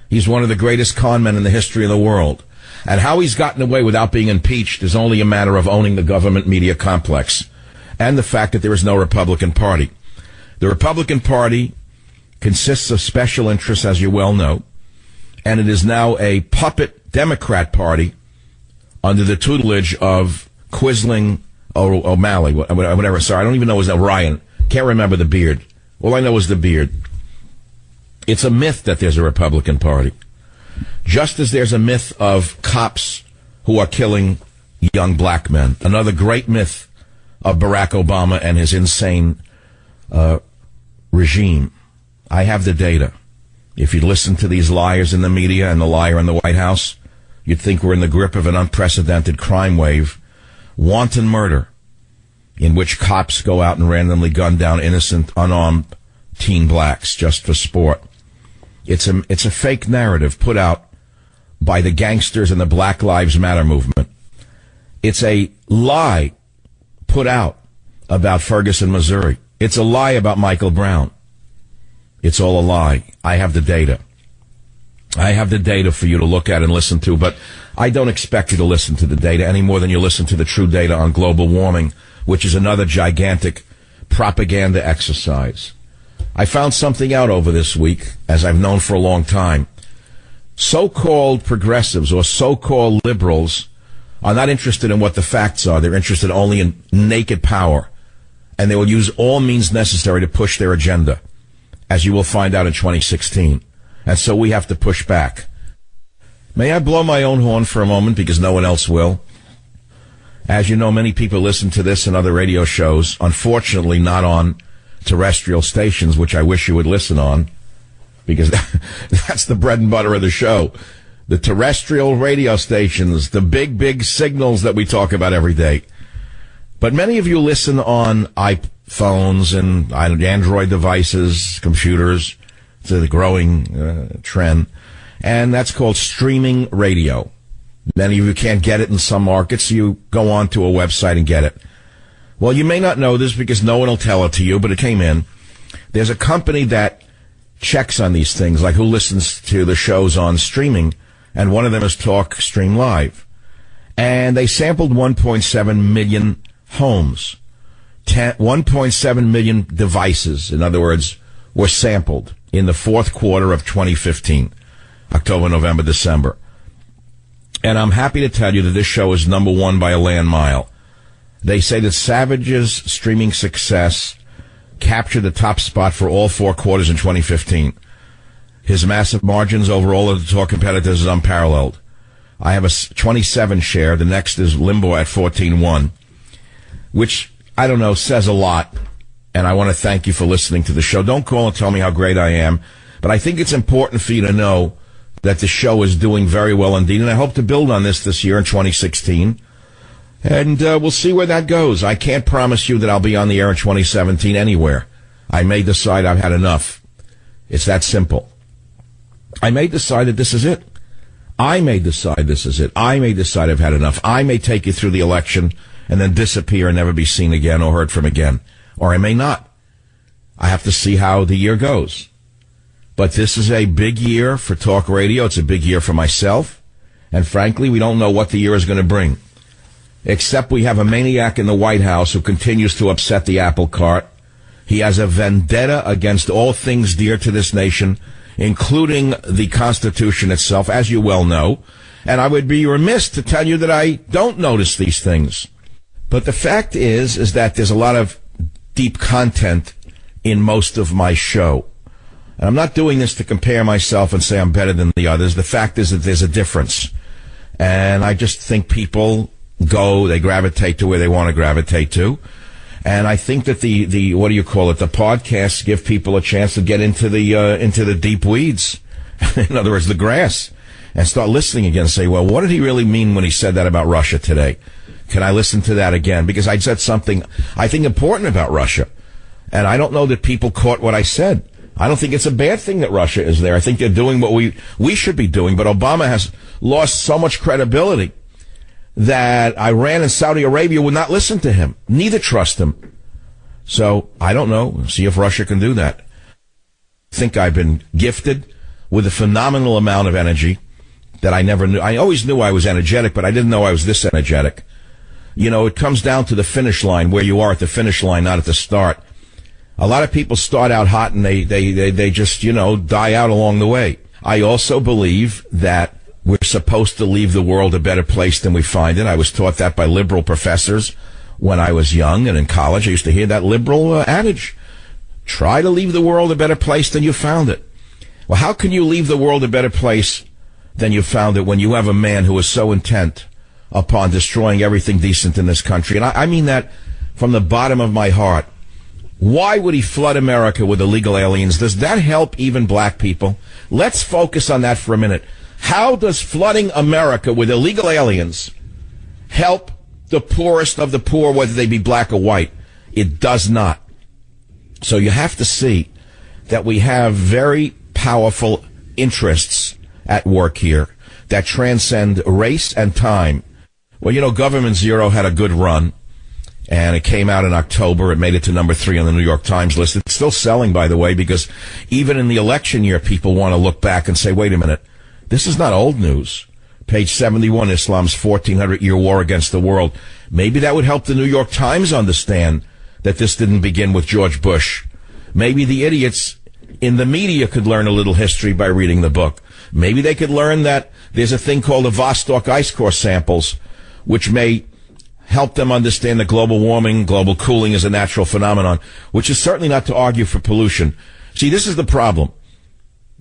He's one of the greatest con men in the history of the world. And how he's gotten away without being impeached is only a matter of owning the government media complex and the fact that there is no Republican Party. The Republican Party consists of special interests, as you well know, and it is now a puppet Democrat Party under the tutelage of Quisling O'Malley, whatever. Sorry, I don't even know his name. Ryan. Can't remember the beard. All I know is the beard. It's a myth that there's a Republican Party. Just as there's a myth of cops who are killing young black men. Another great myth of Barack Obama and his insane regime. I have the data. If you listen to these liars in the media and the liar in the White House, you'd think we're in the grip of an unprecedented crime wave. Wanton murder, in which cops go out and randomly gun down innocent, unarmed teen blacks just for sport. It's a fake narrative put out by the gangsters and the Black Lives Matter movement. It's a lie put out about Ferguson, Missouri. It's a lie about Michael Brown. It's all a lie. I have the data. I have the data for you to look at and listen to, but I don't expect you to listen to the data any more than you listen to the true data on global warming, which is another gigantic propaganda exercise. I found something out over this week, as I've known for a long time. So-called progressives or so-called liberals are not interested in what the facts are. They're interested only in naked power, and they will use all means necessary to push their agenda, as you will find out in 2016. And so we have to push back. May I blow my own horn for a moment because no one else will? As you know, many people listen to this and other radio shows, unfortunately not on terrestrial stations, which I wish you would listen on, because that's the bread and butter of the show. The terrestrial radio stations, the big signals that we talk about every day. But many of you listen on iPhones and Android devices, computers. It's a growing trend. And that's called streaming radio. Many of you can't get it in some markets, so you go on to a website and get it. Well, you may not know this because no one will tell it to you, but it came in. There's a company that checks on these things, like who listens to the shows on streaming, and one of them is Talk Stream Live. And they sampled 1.7 million homes. 1.7 million devices, in other words, were sampled in the fourth quarter of 2015, October, November, December. And I'm happy to tell you that this show is number one by a land mile. They say that Savage's streaming success captured the top spot for all 4 quarters in 2015. His massive margins over all of the talk competitors is unparalleled. I have a 27 share. The next is Limbo at 14.1, which, I don't know, says a lot. And I want to thank you for listening to the show. Don't call and tell me how great I am, but I think it's important for you to know that the show is doing very well indeed, and I hope to build on this year in 2016. And we'll see where that goes. I can't promise you that I'll be on the air in 2017 anywhere. I may decide I've had enough. It's that simple. I may decide that this is it. I may decide this is it. I may decide I've had enough. I may take you through the election and then disappear and never be seen again or heard from again. Or I may not. I have to see how the year goes. But this is a big year for talk radio. It's a big year for myself. And frankly, we don't know what the year is going to bring. Except we have a maniac in the White House who continues to upset the apple cart. He has a vendetta against all things dear to this nation, including the Constitution itself, as you well know. And I would be remiss to tell you that I don't notice these things. But the fact is that there's a lot of deep content in most of my show. And I'm not doing this to compare myself and say I'm better than the others. The fact is that there's a difference. And I just think people they gravitate to where they want to gravitate to. And I think that the what do you call it? The podcasts give people a chance to get into the deep weeds. In other words, the grass, and start listening again and say, well, what did he really mean when he said that about Russia today? Can I listen to that again? Because I said something I think important about Russia. And I don't know that people caught what I said. I don't think it's a bad thing that Russia is there. I think they're doing what we should be doing. But Obama has lost so much credibility that Iran and Saudi Arabia would not listen to him. Neither trust him. So I don't know. See if Russia can do that. I think I've been gifted with a phenomenal amount of energy that I never knew. I always knew I was energetic, but I didn't know I was this energetic. You know, it comes down to the finish line, where you are at the finish line, not at the start. A lot of people start out hot and they just, die out along the way. I also believe that we're supposed to leave the world a better place than we find it. I was taught that by liberal professors when I was young and in college. I used to hear that liberal adage. Try to leave the world a better place than you found it. Well, how can you leave the world a better place than you found it when you have a man who is so intent upon destroying everything decent in this country? And I mean that from the bottom of my heart. Why would he flood America with illegal aliens? Does that help even black people? Let's focus on that for a minute. How does flooding America with illegal aliens help the poorest of the poor, whether they be black or white? It does not. So you have to see that we have very powerful interests at work here that transcend race and time. Well, Government Zero had a good run, and it came out in October. It made it to number 3 on the New York Times list. It's still selling, by the way, because even in the election year, people want to look back and say, wait a minute, this is not old news. Page 71, Islam's 1400-year war against the world. Maybe that would help the New York Times understand that this didn't begin with George Bush. Maybe the idiots in the media could learn a little history by reading the book. Maybe they could learn that there's a thing called the Vostok ice core samples, which may help them understand that global warming, global cooling is a natural phenomenon, which is certainly not to argue for pollution. See, this is the problem.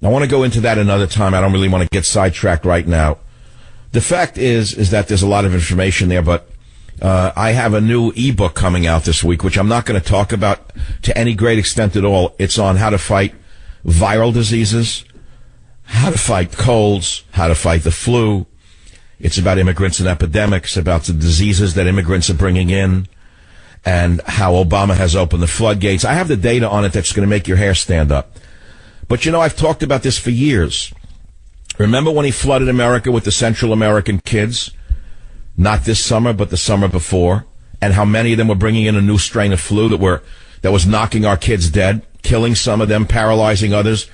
I want to go into that another time. I don't really want to get sidetracked right now. The fact is that there's a lot of information there, but I have a new ebook coming out this week, which I'm not going to talk about to any great extent at all. It's on how to fight viral diseases, how to fight colds, how to fight the flu. It's about immigrants and epidemics, about the diseases that immigrants are bringing in, and how Obama has opened the floodgates. I have the data on it that's going to make your hair stand up. But, I've talked about this for years. Remember when he flooded America with the Central American kids? Not this summer, but the summer before. And how many of them were bringing in a new strain of flu that was knocking our kids dead, killing some of them, paralyzing others.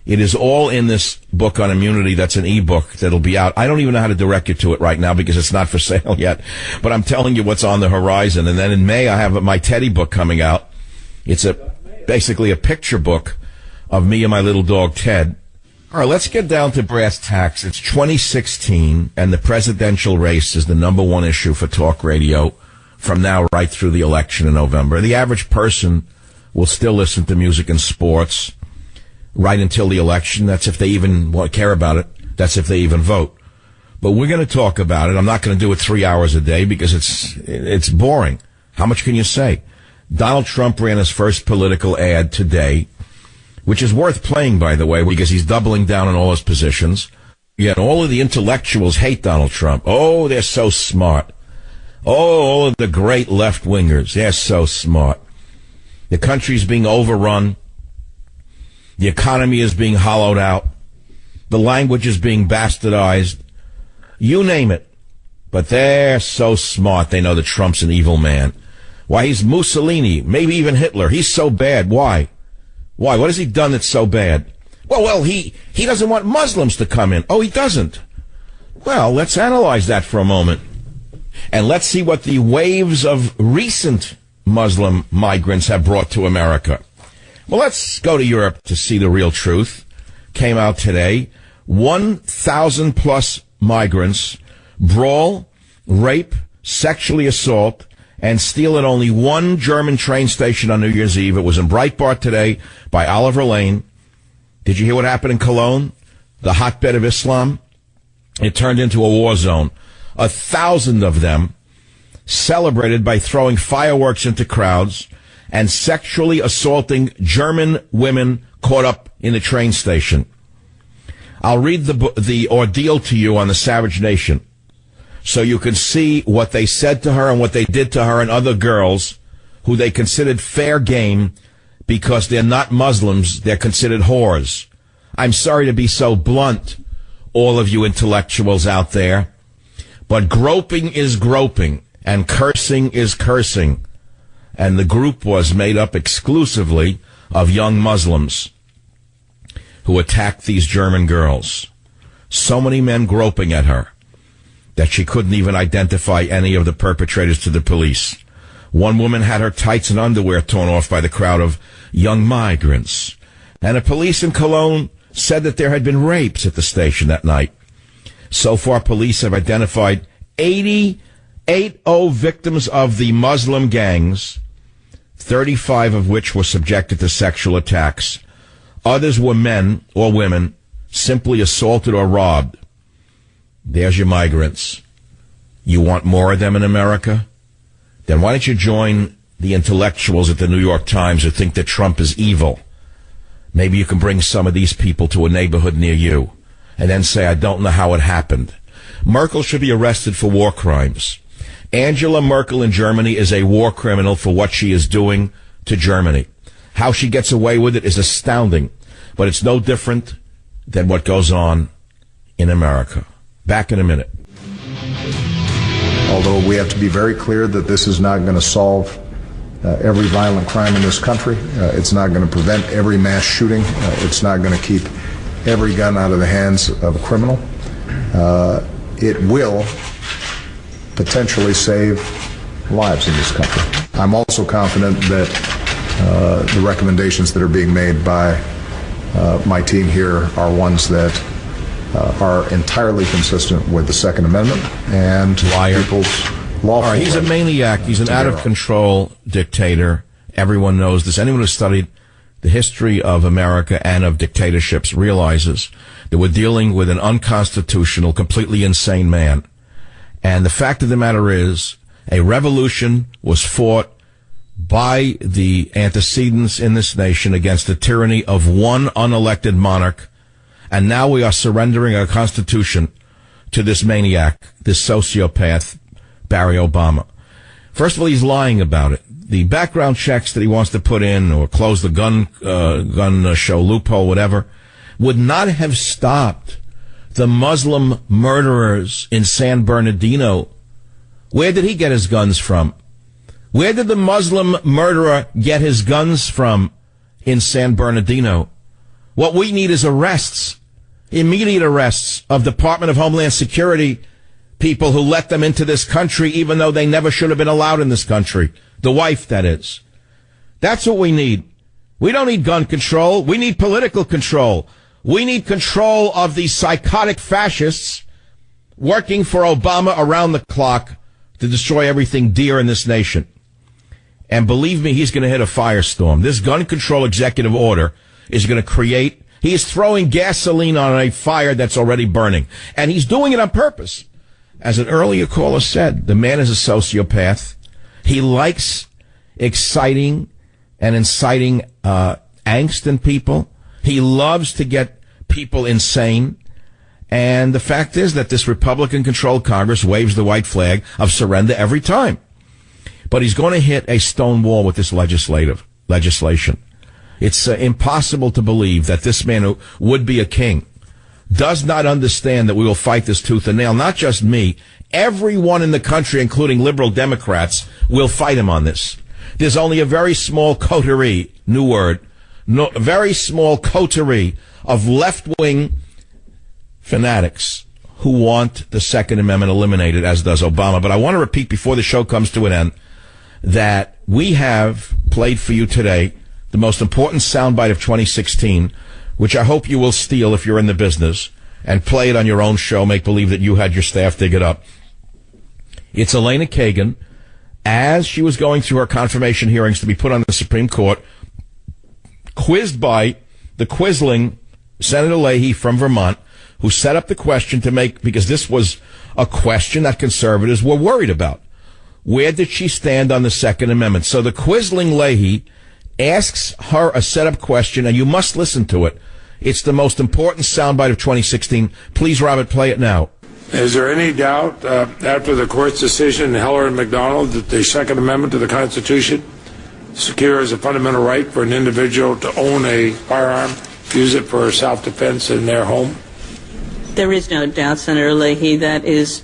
It is all in this book on immunity. That's an ebook that'll be out. I don't even know how to direct you to it right now because it's not for sale yet. But I'm telling you what's on the horizon. And then in May, I have my Teddy book coming out. It's basically a picture book of me and my little dog, Ted. All right, let's get down to brass tacks. It's 2016, and the presidential race is the number one issue for talk radio from now right through the election in November. The average person will still listen to music and sports right until the election. That's if they even care about it. That's if they even vote. But we're going to talk about it. I'm not going to do it 3 hours a day because it's boring. How much can you say? Donald Trump ran his first political ad today, which is worth playing, by the way, because he's doubling down on all his positions. Yet all of the intellectuals hate Donald Trump. Oh, they're so smart. Oh, all of the great left-wingers, they're so smart. The country's being overrun. The economy is being hollowed out. The language is being bastardized. You name it. But they're so smart, they know that Trump's an evil man. Why, he's Mussolini, maybe even Hitler. He's so bad. Why? Why? What has he done that's so bad? Well, he doesn't want Muslims to come in. Oh, he doesn't. Well, let's analyze that for a moment. And let's see what the waves of recent Muslim migrants have brought to America. Well, let's go to Europe to see the real truth. Came out today. 1,000 plus migrants brawl, rape, sexually assault, and steal at only one German train station on New Year's Eve. It was in Breitbart today by Oliver Lane. Did you hear what happened in Cologne? The hotbed of Islam? It turned into a war zone. 1,000 of them celebrated by throwing fireworks into crowds and sexually assaulting German women caught up in the train station. I'll read the ordeal to you on the Savage Nation, so you can see what they said to her and what they did to her and other girls who they considered fair game because they're not Muslims, they're considered whores. I'm sorry to be so blunt, all of you intellectuals out there, but groping is groping and cursing is cursing. And the group was made up exclusively of young Muslims who attacked these German girls. So many men groping at her that she couldn't even identify any of the perpetrators to the police. One woman had her tights and underwear torn off by the crowd of young migrants. And the police in Cologne said that there had been rapes at the station that night. So far, police have identified 80 victims of the Muslim gangs, 35 of which were subjected to sexual attacks. Others were men or women simply assaulted or robbed. There's your migrants. You want more of them in America? Then why don't you join the intellectuals at the New York Times who think that Trump is evil? Maybe you can bring some of these people to a neighborhood near you and then say, I don't know how it happened. Merkel should be arrested for war crimes. Angela Merkel in Germany is a war criminal for what she is doing to Germany. How she gets away with it is astounding, but it's no different than what goes on in America. Back in a minute. Although we have to be very clear that this is not going to solve every violent crime in this country. It's not going to prevent every mass shooting. It's not going to keep every gun out of the hands of a criminal. It will potentially save lives in this country. I'm also confident that the recommendations that are being made by my team here are ones that are entirely consistent with the Second Amendment and people's lawful. All right, he's a maniac. He's an out-of-control dictator. Everyone knows this. Anyone who studied the history of America and of dictatorships realizes that we're dealing with an unconstitutional, completely insane man. And the fact of the matter is, a revolution was fought by the antecedents in this nation against the tyranny of one unelected monarch. And now we are surrendering our Constitution to this maniac, this sociopath, Barry Obama. First of all, he's lying about it. The background checks that he wants to put in or close the gun show loophole, whatever, would not have stopped the Muslim murderers in San Bernardino. Where did he get his guns from? Where did the Muslim murderer get his guns from in San Bernardino? What we need is arrests, immediate arrests of Department of Homeland Security people who let them into this country even though they never should have been allowed in this country. The wife, that is. That's what we need. We don't need gun control. We need political control. We need control of these psychotic fascists working for Obama around the clock to destroy everything dear in this nation. And believe me, he's going to hit a firestorm. This gun control executive order is going to create, he is throwing gasoline on a fire that's already burning. And he's doing it on purpose. As an earlier caller said, the man is a sociopath. He likes exciting and inciting angst in people. He loves to get people insane. And the fact is that this Republican-controlled Congress waves the white flag of surrender every time. But he's going to hit a stone wall with this legislation. It's impossible to believe that this man who would be a king does not understand that we will fight this tooth and nail. Not just me. Everyone in the country, including liberal Democrats, will fight him on this. There's only a very small coterie, new word, a very small coterie of left-wing fanatics who want the Second Amendment eliminated, as does Obama. But I want to repeat before the show comes to an end that we have played for you today the most important soundbite of 2016, which I hope you will steal if you're in the business and play it on your own show, make believe that you had your staff dig it up. It's Elena Kagan, as she was going through her confirmation hearings to be put on the Supreme Court, quizzed by the quisling Senator Leahy from Vermont, who set up the question to make, because this was a question that conservatives were worried about. Where did she stand on the Second Amendment? So the quisling Leahy asks her a set-up question, and you must listen to it. It's the most important soundbite of 2016. Please, Robert, play it now. Is there any doubt after the court's decision in Heller and McDonald that the Second Amendment to the Constitution secures a fundamental right for an individual to own a firearm, use it for self-defense in their home? There is no doubt, Senator Leahy, that is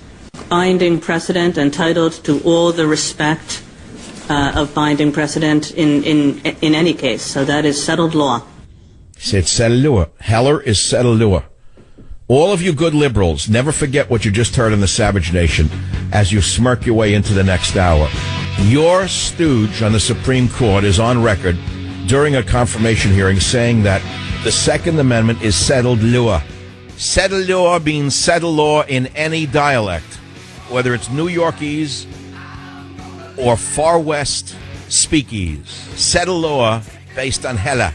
binding precedent, entitled to all the respect of binding precedent in any case. So that is settled law. It's settled law. Heller is settled law. All of you good liberals, never forget what you just heard in the Savage Nation as you smirk your way into the next hour. Your stooge on the Supreme Court is on record during a confirmation hearing saying that the Second Amendment is settled law. Settled law means settled law in any dialect, whether it's New Yorkese or Far West speakease. Settled law based on Heller.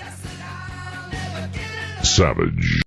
Savage.